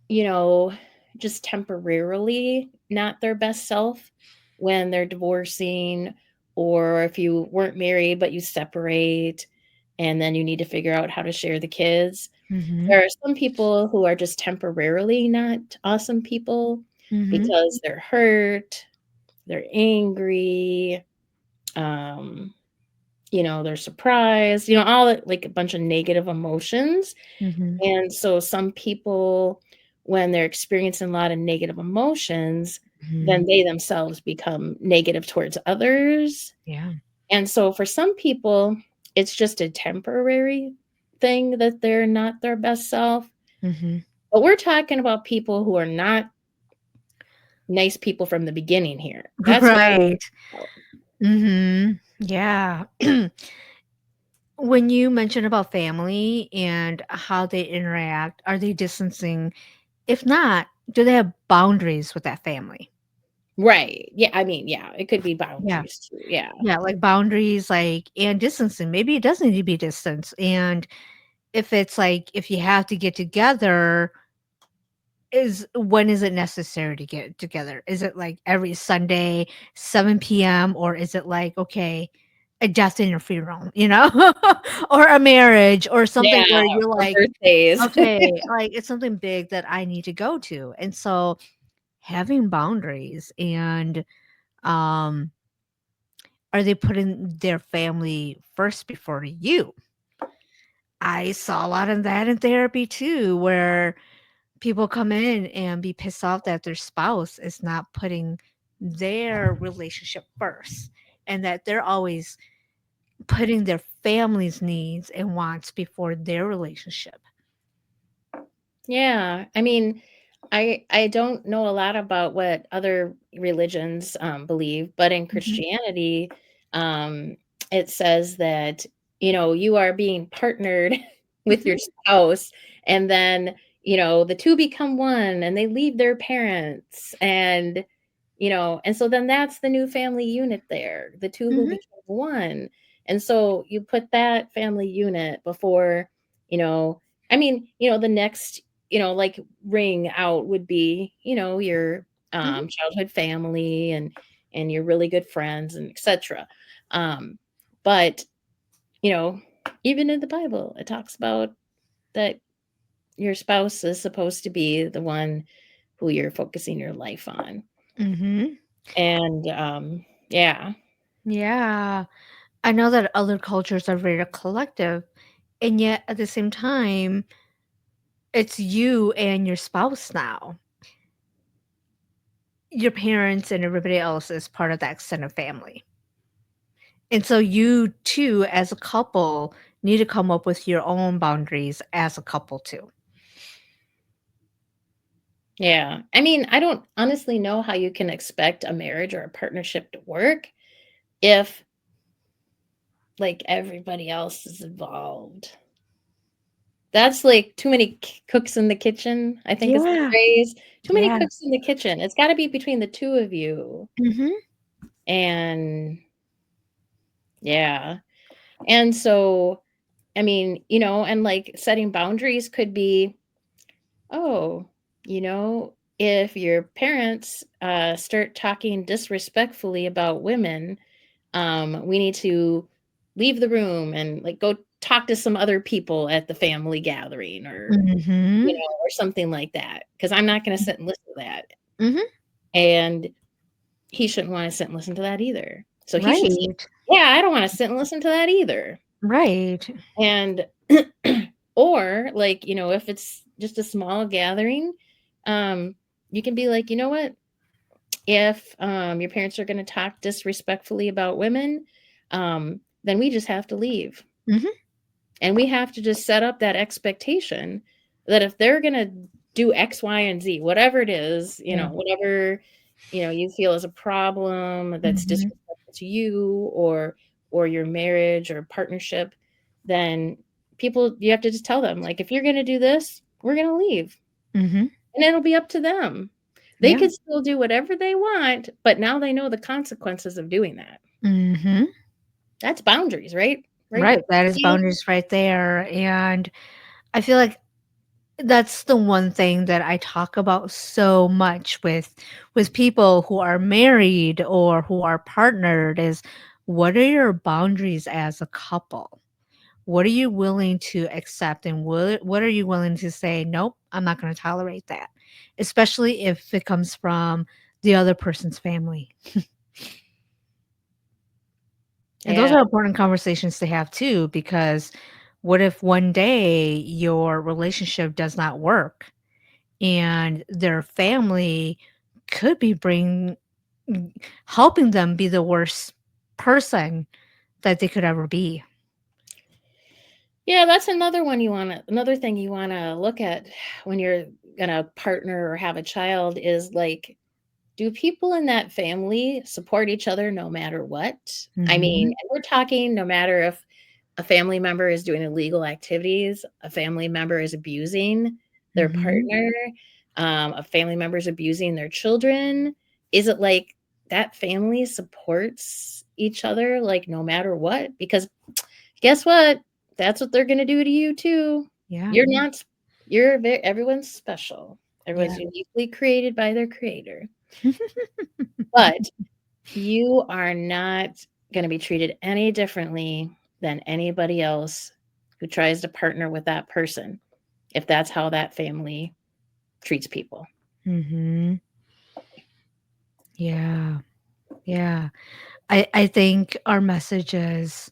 you know, just temporarily not their best self when they're divorcing, or if you weren't married but you separate and then you need to figure out how to share the kids. Mhm. There are some people who are just temporarily not awesome people Mhm. because they're hurt, they're angry, um, they're surprised, all that, like a bunch of negative emotions. Mhm. And so some people, when they're experiencing a lot of negative emotions, then Mhm. they themselves become negative towards others. Yeah. And so for some people, it's just a temporary thing that they're not their best self. Mhm. But we're talking about people who are not nice people from the beginning here. That's what we're Right. about. Mhm. Yeah. When you mention about family and how they interact, are they distancing? If not, do they have boundaries with that family? Right. Yeah. I mean, yeah, it could be Yeah. boundaries too. Yeah. Yeah, like boundaries, like, and distancing. Maybe it does need to be distance. And if it's like, if you have to get together, is when is it necessary to get together? Is it like every Sunday, 7 p.m., or is it like, okay, a death in your funeral, or a marriage or something Yeah. where you're Or like, birthdays. okay, like it's something big that I need to go to. And so having boundaries and um are they putting their family first before you? I saw a lot of that in therapy too, where people come in and be pissed off that their spouse is not putting their relationship first and that they're always putting their family's needs and wants before their relationship. Yeah, I mean, I don't know a lot about what other religions believe, but in Mhm. Christianity, um, it says that you are being partnered with your Mhm. spouse, and then the two become one, and they leave their parents, and so then that's the new family unit there, the two who Mhm. became one, and so you put that family unit before, you know, I mean, the next like ring out would be, your Mhm. childhood family and your really good friends and etc. Um, But, you know, even in the Bible, it talks about that your spouse is supposed to be the one who you're focusing your life on. Mhm. And yeah. Yeah. I know that other cultures are very collective, and yet at the same time, it's you and your spouse now. Your parents and everybody else is part of that extended family. And so you too, as a couple, need to come up with your own boundaries as a couple too. Yeah. I mean, I don't honestly know how you can expect a marriage or a partnership to work if like everybody else is involved. That's like too many cooks in the kitchen, I think is the Yeah. phrase. Too many Yeah. cooks in the kitchen. It's got to be between the two of you. Mhm. And yeah. And so, I mean, and like setting boundaries could be, oh, if your parents start talking disrespectfully about women, we need to leave the room and like go talk to some other people at the family gathering, or Mhm. or something like that, because I'm not going to sit and listen to that. Mhm. And he shouldn't want to sit and listen to that either. So he should say, Right. yeah, I don't want to sit and listen to that either. Right. And or like, if it's just a small gathering, um you can be like, you know what, if your parents are going to talk disrespectfully about women, then we just have to leave. Mhm. And we have to just set up that expectation that if they're going to do X, Y, and Z, whatever it is, Yeah. whatever, you feel is a problem that's Mhm. disrespectful to you, or your marriage or partnership, then you have to just tell them, like, if you're going to do this, we're going to leave. Mhm. And it'll be up to them. They Yeah. could still do whatever they want, but now they know the consequences of doing that. Mhm. That's boundaries, right? Right? Right. That is See? boundaries right there. And I feel like that's the one thing that I talk about so much with people who are married or who are partnered is what are your boundaries as a couple? What are you willing to accept and what are you willing to say, nope, I'm not going to tolerate that, especially if it comes from the other person's family. And those Yeah. are important conversations to have too, because what if one day your relationship does not work and their family could be helping them be the worst person that they could ever be. Yeah, that's another thing you wanna look at when you're gonna partner or have a child is, like, do people in that family support each other no matter what? I mean, Mhm. and we're talking no matter if a family member is doing illegal activities, a family member is abusing their Mhm. partner, a family member is abusing their children. Is it like that family supports each other, like, no matter what? Because guess what? That's what they're gonna do to you too. Yeah. You're not s you're ve everyone's special. Yeah. Everyone's uniquely created by their creator. But you are not gonna be treated any differently than anybody else who tries to partner with that person, if that's how that family treats people. Mhm. Yeah. Yeah. I think our message is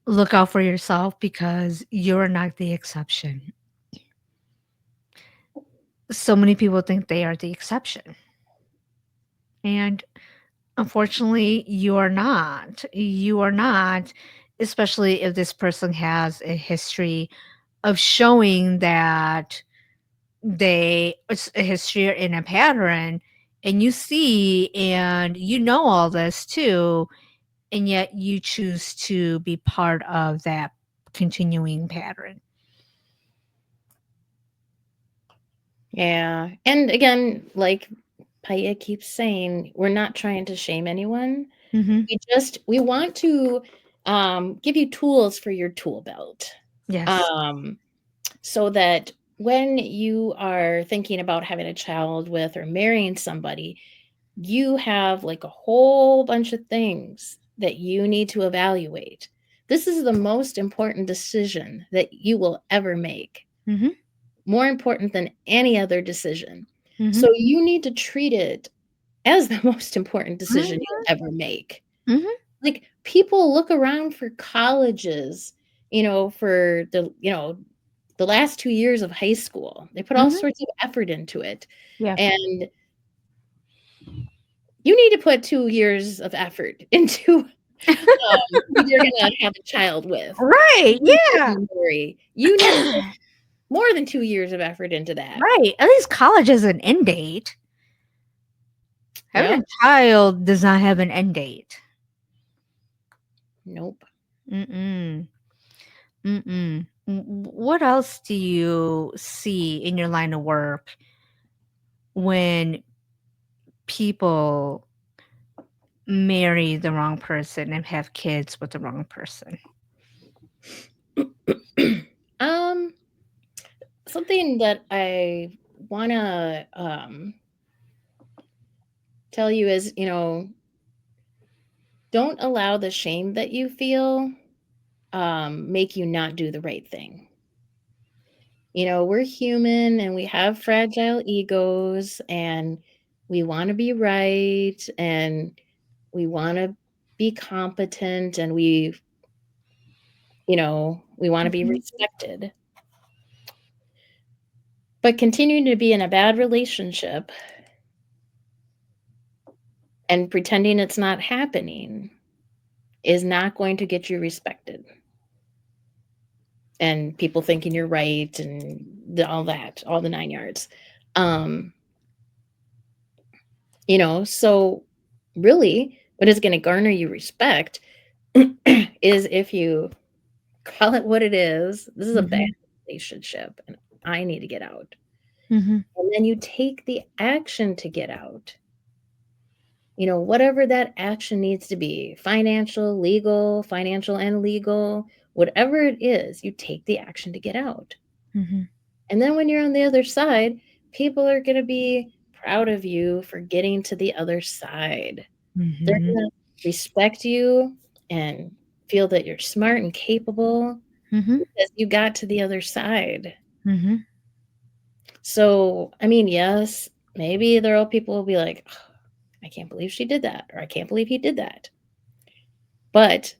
look out for yourself because you're not the exception. So many people think they are the exception. And unfortunately, you are not. You are not, especially if this person has a history of showing that it's a history in a pattern, and you see and you know all this too, and yet you choose to be part of that continuing pattern. Yeah, and again, like Paya keeps saying, we're not trying to shame anyone. Mhm. We want to, give you tools for your tool belt, Yes. um, so that when you are thinking about having a child with or marrying somebody, you have like a whole bunch of things that you need to evaluate. This is the most important decision that you will ever make, Mhm. more important than any other decision. Mhm. So you need to treat it as the most important decision Mhm. you'll ever make. Mhm. Like, people look around for colleges, for the last 2 years of high school. They put all Mhm. sorts of effort into it. Yeah. And you need to put 2 years of effort into who you're gonna have a child with. Right. You Yeah. need to marry. You need to put more than 2 years of effort into that. Right. At least college has an end date. Having Yep. a child does not have an end date. Nope. Mm-mm. Mm-mm. What else do you see in your line of work when people marry the wrong person and have kids with the wrong person? Um, Something that I wanna, tell you is, don't allow the shame that you feel, make you not do the right thing. We're human and we have fragile egos, and we wanna be right, and we wanna be competent, and we wanna be Mhm. respected. But continuing to be in a bad relationship and pretending it's not happening is not going to get you respected, and people thinking you're right, and all that, all the 9 yards. Um, so really what is going to garner you respect is if you call it what it is. This is a bad Mhm. relationship and I need to get out. Mhm. And then you take the action to get out. Whatever that action needs to be, financial and legal, whatever it is, you take the action to get out. Mhm. And then when you're on the other side, people are going to be proud of you for getting to the other side. They're Mhm. going to respect you and feel that you're smart and capable Mhm. because you got to the other side. Mhm. So, I mean, yes, maybe there are people who will be like, "Ugh, I can't believe she did that, or I can't believe he did that." But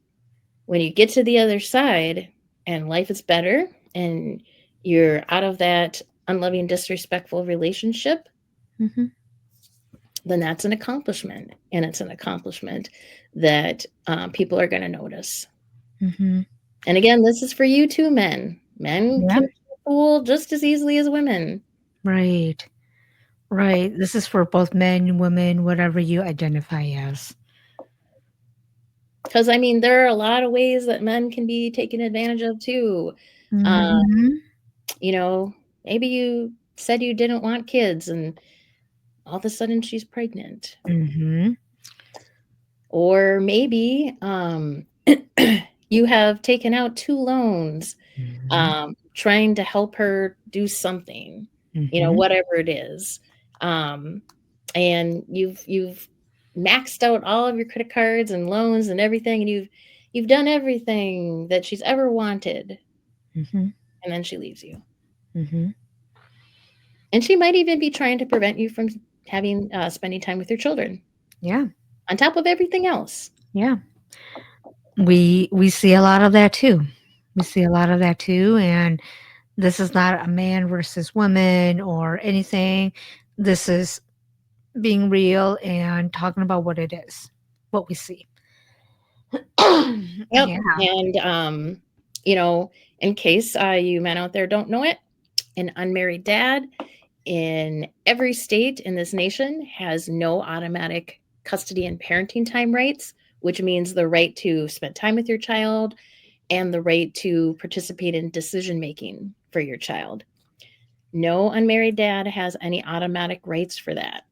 when you get to the other side and life is better and you're out of that unloving, disrespectful relationship, Mhm. then that's an accomplishment. And it's an accomplishment that people are going to notice. Mhm. And again, this is for you too, men. Men Yeah. can be fooled just as easily as women. Right. Right. This is for both men, women, whatever you identify as. Because, I mean, there are a lot of ways that men can be taken advantage of too. Uh, Mhm. you know, Maybe you said you didn't want kids and all of a sudden she's pregnant. Mhm. Or maybe you have taken out 2 loans, Mhm. trying to help her do something, Mhm. whatever it is. Um, and you've maxed out all of your credit cards and loans and everything, and you've done everything that she's ever wanted, Mhm. and then she leaves you. Mhm. And she might even be trying to prevent you from having spending time with your children Yeah. on top of everything else. Yeah. We see a lot of that too. We see a lot of that too, and this is not a man versus woman or anything. This is being real and talking about what it is, what we see. Yep. Yeah. And you know, in case you men out there don't know it, an unmarried dad in every state in this nation has no automatic custody and parenting time rights, which means the right to spend time with your child and the right to participate in decision making for your child. No unmarried dad has any automatic rights for that.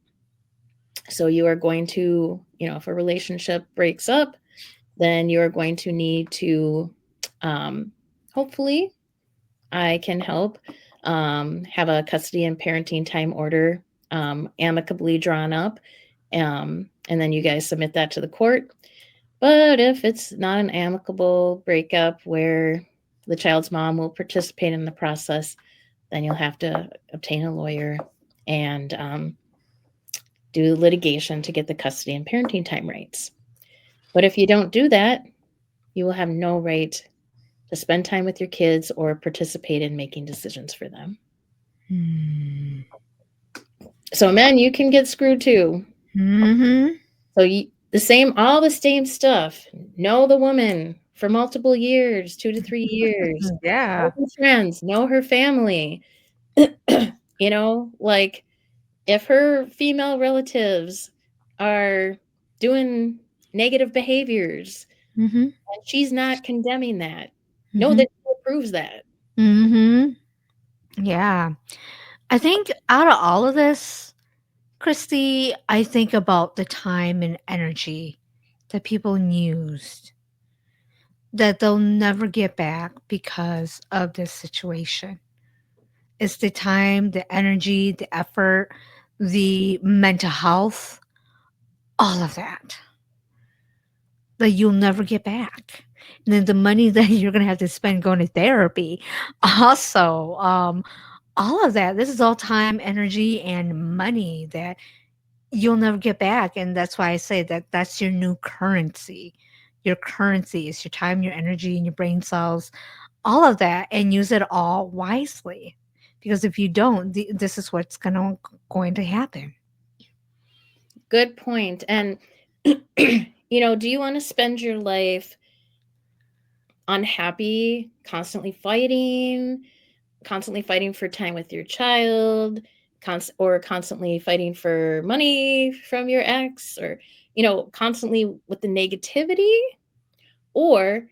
So you are going to, if a relationship breaks up, then you are going to need to, um, hopefully, I can help have a custody and parenting time order amicably drawn up. And then you guys submit that to the court. But if it's not an amicable breakup where the child's mom will participate in the process, then you'll have to obtain a lawyer and do litigation to get the custody and parenting time rights. But if you don't do that, you will have no right to spend time with your kids or participate in making decisions for them. Mm. So, men, you can get screwed too. Mm-hmm. So, all the same stuff. Know the woman for multiple years, 2 to 3 years. Know Yeah. her friends, know her family. Like if her female relatives are doing negative behaviors Mm-hmm. and she's not condemning that, know Mm-hmm. that she approves that. Mm-hmm. Yeah. I think out of all of this, Christy, I think about the time and energy that people used that they'll never get back because of this situation. It's the time, the energy, the effort, the mental health, all of that you'll never get back. And then the money that you're gonna have to spend going to therapy, also, all of that. This is all time, energy, and money that you'll never get back. And that's why I say that that's your new currency. Your currency is your time, your energy, and your brain cells, all of that, and use it all wisely. Because if you don't, this is what's going to happen. Good point. And, do you want to spend your life unhappy, constantly fighting for time with your child, or constantly fighting for money from your ex, or, constantly with the negativity? Or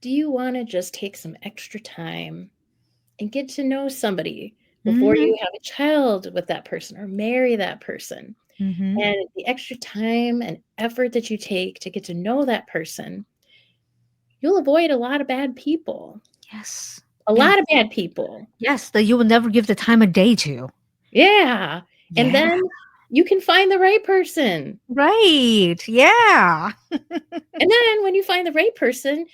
do you want to just take some extra time and get to know somebody before Mhm, you have a child with that person or marry that person? mhm. And the extra time and effort that you take to get to know that person, you'll avoid a lot of bad people. Yes. A Yes. lot of bad people. Yes, that you will never give the time of day to. Yeah. And Yeah. then you can find the right person. Right. Yeah. And then when you find the right person,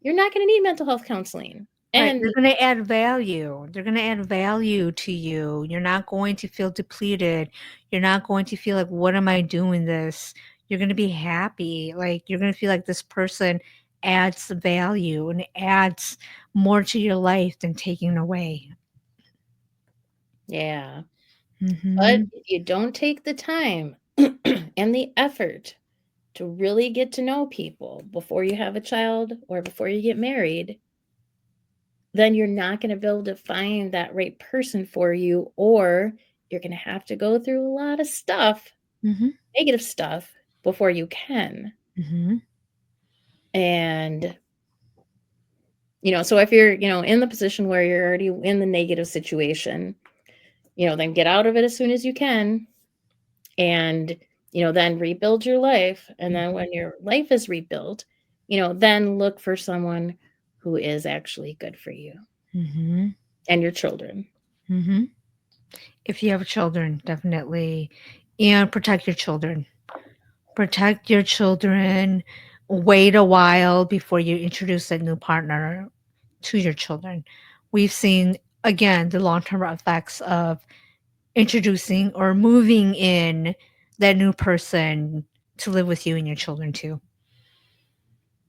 you're not going to need mental health counseling. Right. And They're gonna add value. They're gonna add value to you. You're not going to feel depleted. You're not going to feel like, "What am I doing this?" You're gonna be happy. Like, you're gonna feel like this person adds value and adds more to your life than taking away. yeah, but Mhm. if you don't take the time and the effort to really get to know people before you have a child or before you get married, then you're not going to be able to find that right person for you, or you're going to have to go through a lot of stuff, Mhm. negative stuff, before you can. Mhm. And, so if you're, in the position where you're already in the negative situation, then get out of it as soon as you can and, then rebuild your life. And then when your life is rebuilt, then look for someone who is actually good for you Mhm. and your children. Mhm. If you have children, definitely, and protect your children. Protect your children. Wait a while before you introduce a new partner to your children. We've seen, again, the long-term effects of introducing or moving in that new person to live with you and your children too.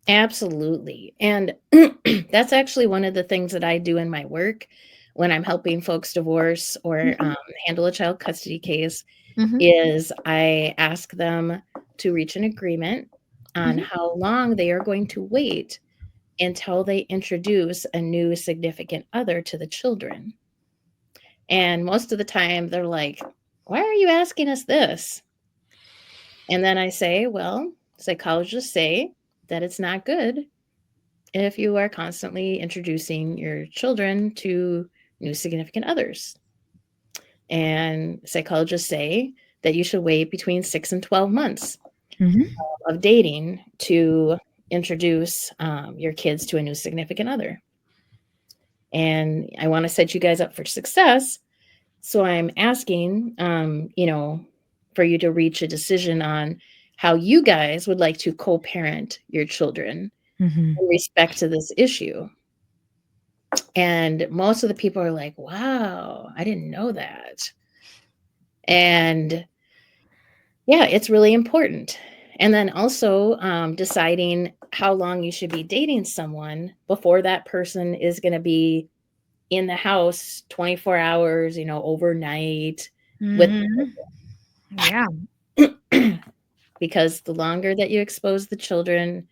Absolutely. And that's actually one of the things that I do in my work when I'm helping folks divorce or Mhm, handle a child custody case mhm, is I ask them to reach an agreement on mhm, how long they are going to wait until they introduce a new significant other to the children. And most of the time they're like, "Why are you asking us this?" And then I say, "Well, psychologists say that it's not good if you are constantly introducing your children to new significant others. And psychologists say that you should wait between 6 and 12 months mhm, of dating to introduce your kids to a new significant other. And I want to set you guys up for success. So I'm asking, for you to reach a decision on how you guys would like to co-parent your children Mhm. in respect to this issue. And most of the people are like, wow, I didn't know that. And yeah, it's really important. And then also deciding how long you should be dating someone before that person is going to be in the house 24 hours, overnight with Mhm. Yeah. because the longer that you expose the children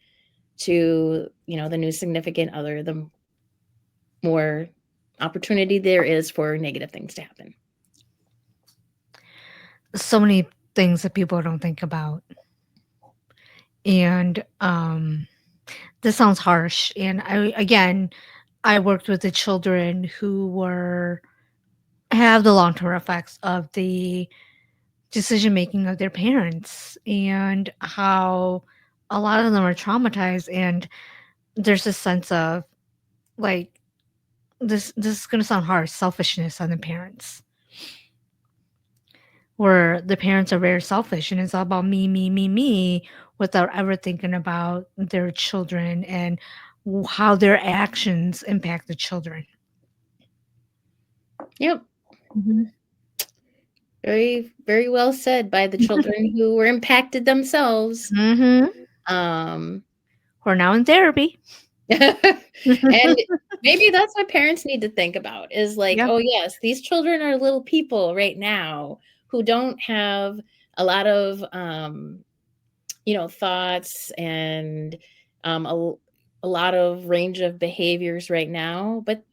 to, the new significant other, the more opportunity there is for negative things to happen. So many things that people don't think about. And this sounds harsh. And I worked with the children who were have the long-term effects of the decision making of their parents and how a lot of them are traumatized, and there's this sense of like this is going to sound harsh, selfishness on the parents, where the parents are very selfish and it's all about me, me, me, me, without ever thinking about their children and how their actions impact the children. Yep. Mhm. Very, very well said by the children who were impacted themselves. Mhm. Um, We're now in therapy. and maybe that's what parents need to think about is like, Yeah. oh, yes, these children are little people right now who don't have a lot of, thoughts and um, a, a lot of range of behaviors right now, but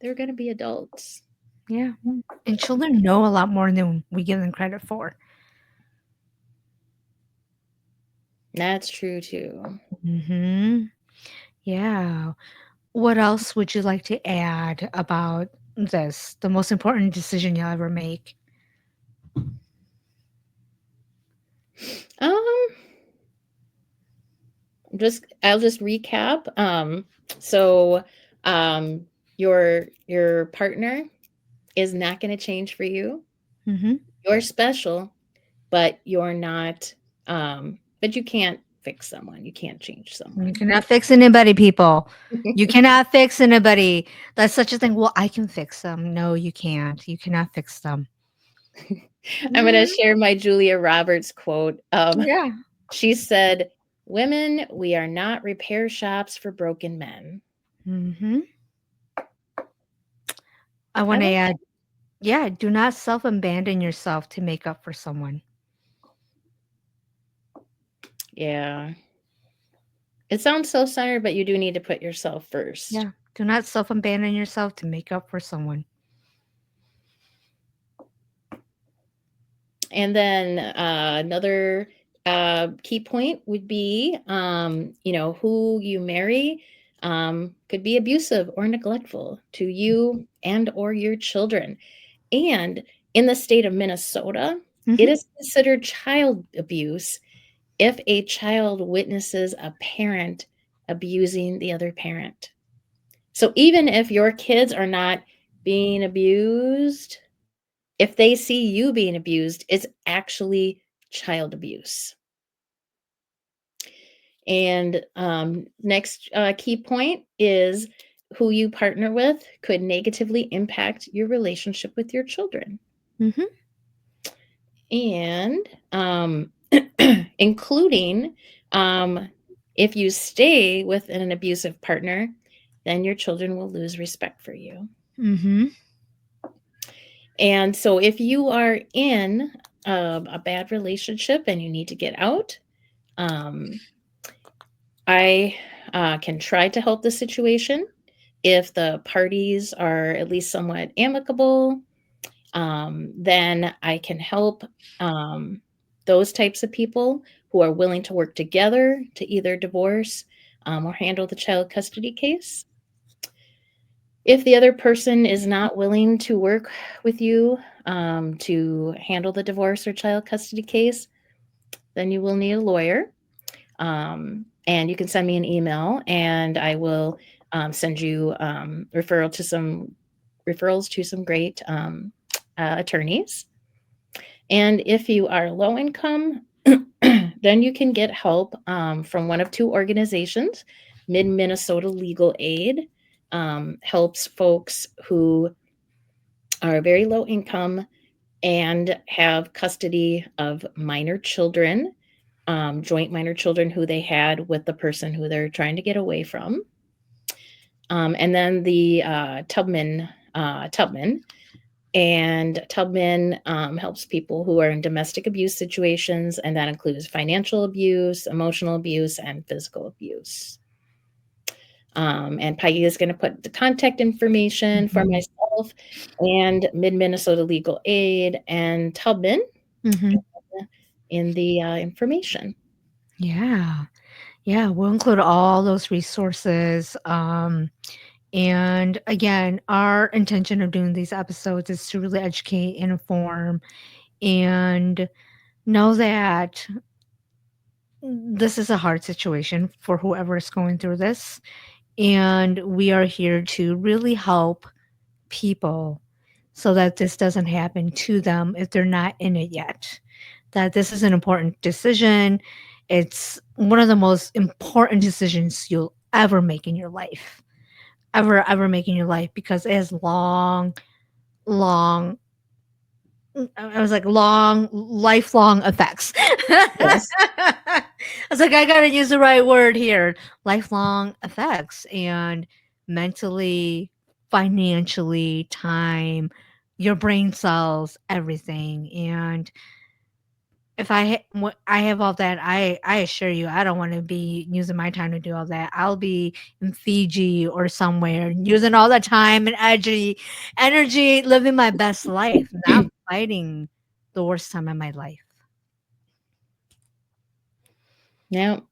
they're going to be adults. Yeah. And children know a lot more than we give them credit for. That's true too. Mhm. Yeah. What else would you like to add about this, the most important decision you'll ever make? Um, I'll just recap. So um your partner is not going to change for you. Mhm. You're special, but you're not but you can't fix someone. You can't change You someone. cannot fix anybody, people. You cannot fix anybody. That's such a thing. Well, I can fix them. No, you can't. You cannot fix them. I'm going to Mhm. share my Julia Roberts quote. Yeah. She said, "Women, we are not repair shops for broken men." Mhm. I I want to like add, yeah, do not self-abandon yourself to make up for someone. Yeah. It sounds self-centered, but you do need to put yourself first. Yeah. Do not self-abandon yourself to make up for someone. And then another key point would be, who you marry could be abusive or neglectful to you and or your children. And in the state of Minnesota, it Mhm. is considered child abuse if a child witnesses a parent abusing the other parent. So even if your kids are not being abused, if they see you being abused, it's actually child abuse. And next key point is who you partner with could negatively impact your relationship with your children. Mhm. And including um, if you stay with an abusive partner, then your children will lose respect for you. Mhm. And so if you are in a bad relationship and you need to get out, um, I can try to help the situation if the parties are at least somewhat amicable. Then I can help um, those types of people who are willing to work together to either divorce or handle the child custody case. If the other person is not willing to work with you to handle the divorce or child custody case, then you will need a lawyer. And you can send me an email, and I will send you referrals to some great attorneys. And if you are low income, then you can get help from one of two organizations. Mid Minnesota Legal Aid helps folks who are very low income and have custody of minor children, joint minor children who they had with the person who they're trying to get away from. And then the Tubman, and Tubman helps people who are in domestic abuse situations, and that includes financial abuse, emotional abuse, and physical abuse. And Peggy is going to put the contact information for Mhm. myself and Mid Minnesota Legal Aid and Tubman Mhm. in the information. Yeah. Yeah, we'll include all those resources. And again, our intention of doing these episodes is to really educate and inform and know that this is a hard situation for whoever is going through this. And we are here to really help people so that this doesn't happen to them if they're not in it yet. That this is an important decision. It's one of the most important decisions you'll ever make in your life. Ever make in your life because it has long I was like long lifelong effects. Yes, I was like, I gotta use the right word here. Lifelong effects and mentally, financially, time, your brain cells, everything. And if I have all that, I assure you, I don't want to be using my time to do all that. I'll be in Fiji or somewhere using all the time and energy, living my best life, not fighting the worst time of my life. now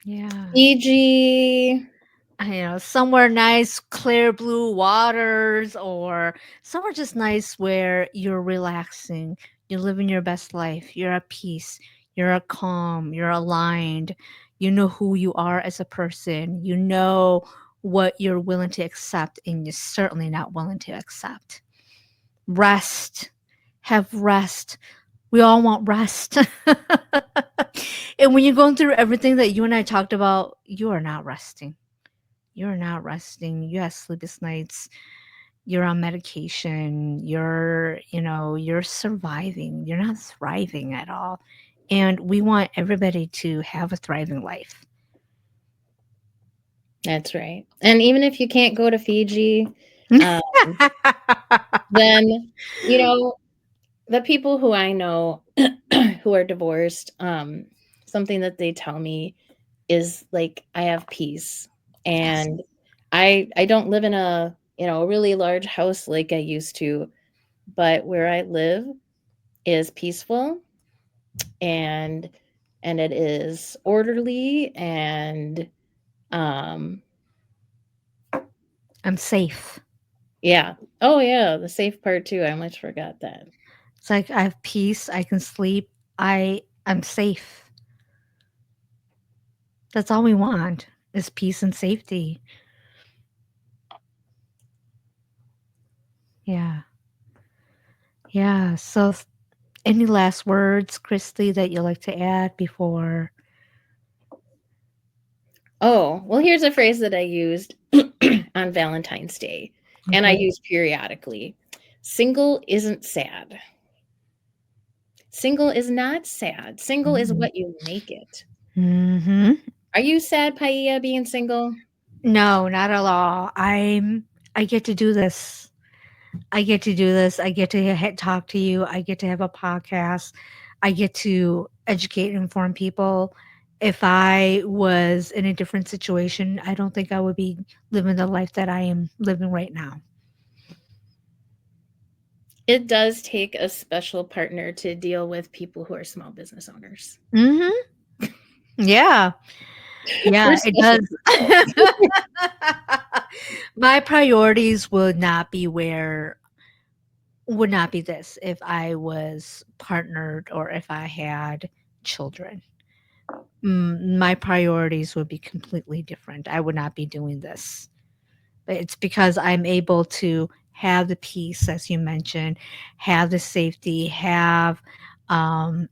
Yeah. Fiji. Somewhere nice, clear blue waters, or somewhere just nice where you're relaxing, you're living your best life, you're at peace, you're at calm, you're aligned, you know who you are as a person, you know what you're willing to accept, and you're certainly not willing to accept. Rest, have rest. We all want rest. And when you're going through everything that you and I talked about, you are not resting. You're not resting. You have sleepless nights. You're on medication. You're surviving. You're not thriving at all. And we want everybody to have a thriving life. That's right. And even if you can't go to Fiji, uh, then you know the people who I know who are divorced, something that they tell me is like I have peace, Yes. and I don't live in a a really large house like I used to, but where I live is peaceful, and it is orderly, and um I'm safe. yeah. Oh yeah, the safe part too. I almost forgot that. It's like I have peace. I can sleep. I'm safe. That's all we want is peace and safety. Yeah. Yeah. So any last words, Christy, that you like to add before? Oh, well, here's a phrase that I used on Valentine's Day, and I Okay. use periodically. Single isn't sad. Single is not sad. Single is Mhm. what you make it. Mhm. Are you sad, Paia, being single? No, not at all. I get to do this. I get to do this. I get to talk to you. I get to have a podcast. I get to educate and inform people. If I was in a different situation, I don't think I would be living the life that I am living right now. It does take a special partner to deal with people who are small business owners. Mhm. Yeah. Yeah, We're it special does. people. My priorities would not be this if I was partnered or if I had children. My priorities would be completely different. I would not be doing this. But it's because I'm able to have the peace, as you mentioned, have the safety, um,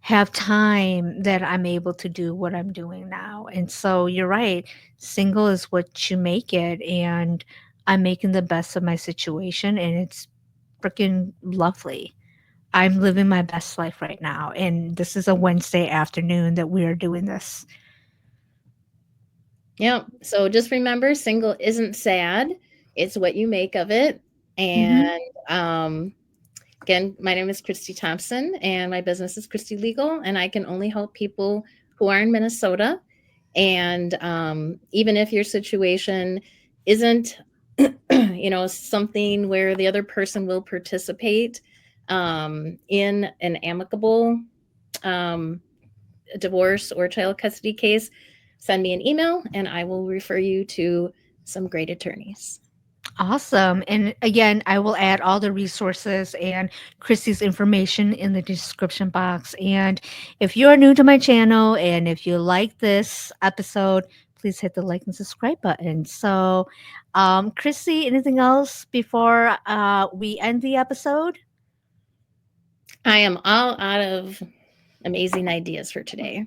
have time that I'm able to do what I'm doing now. And so you're right. Single is what you make it. And I'm making the best of my situation. And it's freaking lovely. I'm living my best life right now. And this is a Wednesday afternoon that we are doing this. Yeah. So just remember, single isn't sad. It's what you make of it. And Hmm. um, again, my name is Christy Thompson, and my business is Christie Legal, and I can only help people who are in Minnesota. And even if your situation isn't, something where the other person will participate in an amicable um, divorce or child custody case, send me an email, and I will refer you to some great attorneys. Awesome. And again, I will add all the resources and Christy's information in the description box. And if you are new to my channel and if you like this episode, please hit the like and subscribe button. So, Christy, anything else before we end the episode? I am all out of amazing ideas for today.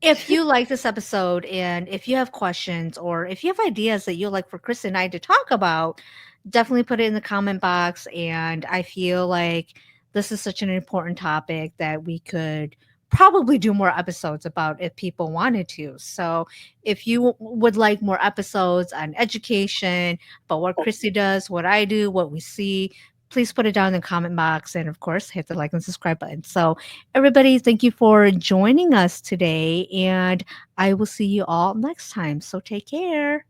If you like this episode and if you have questions or if you have ideas that you'd like for Chris and I to talk about, definitely put it in the comment box. And I feel like this is such an important topic that we could probably do more episodes about if people wanted to. So if you would like more episodes on education, about what Christy does, what I do, what we see, please put it down in the comment box. And of course, hit the like and subscribe button. So everybody, thank you for joining us today, and I will see you all next time. So take care.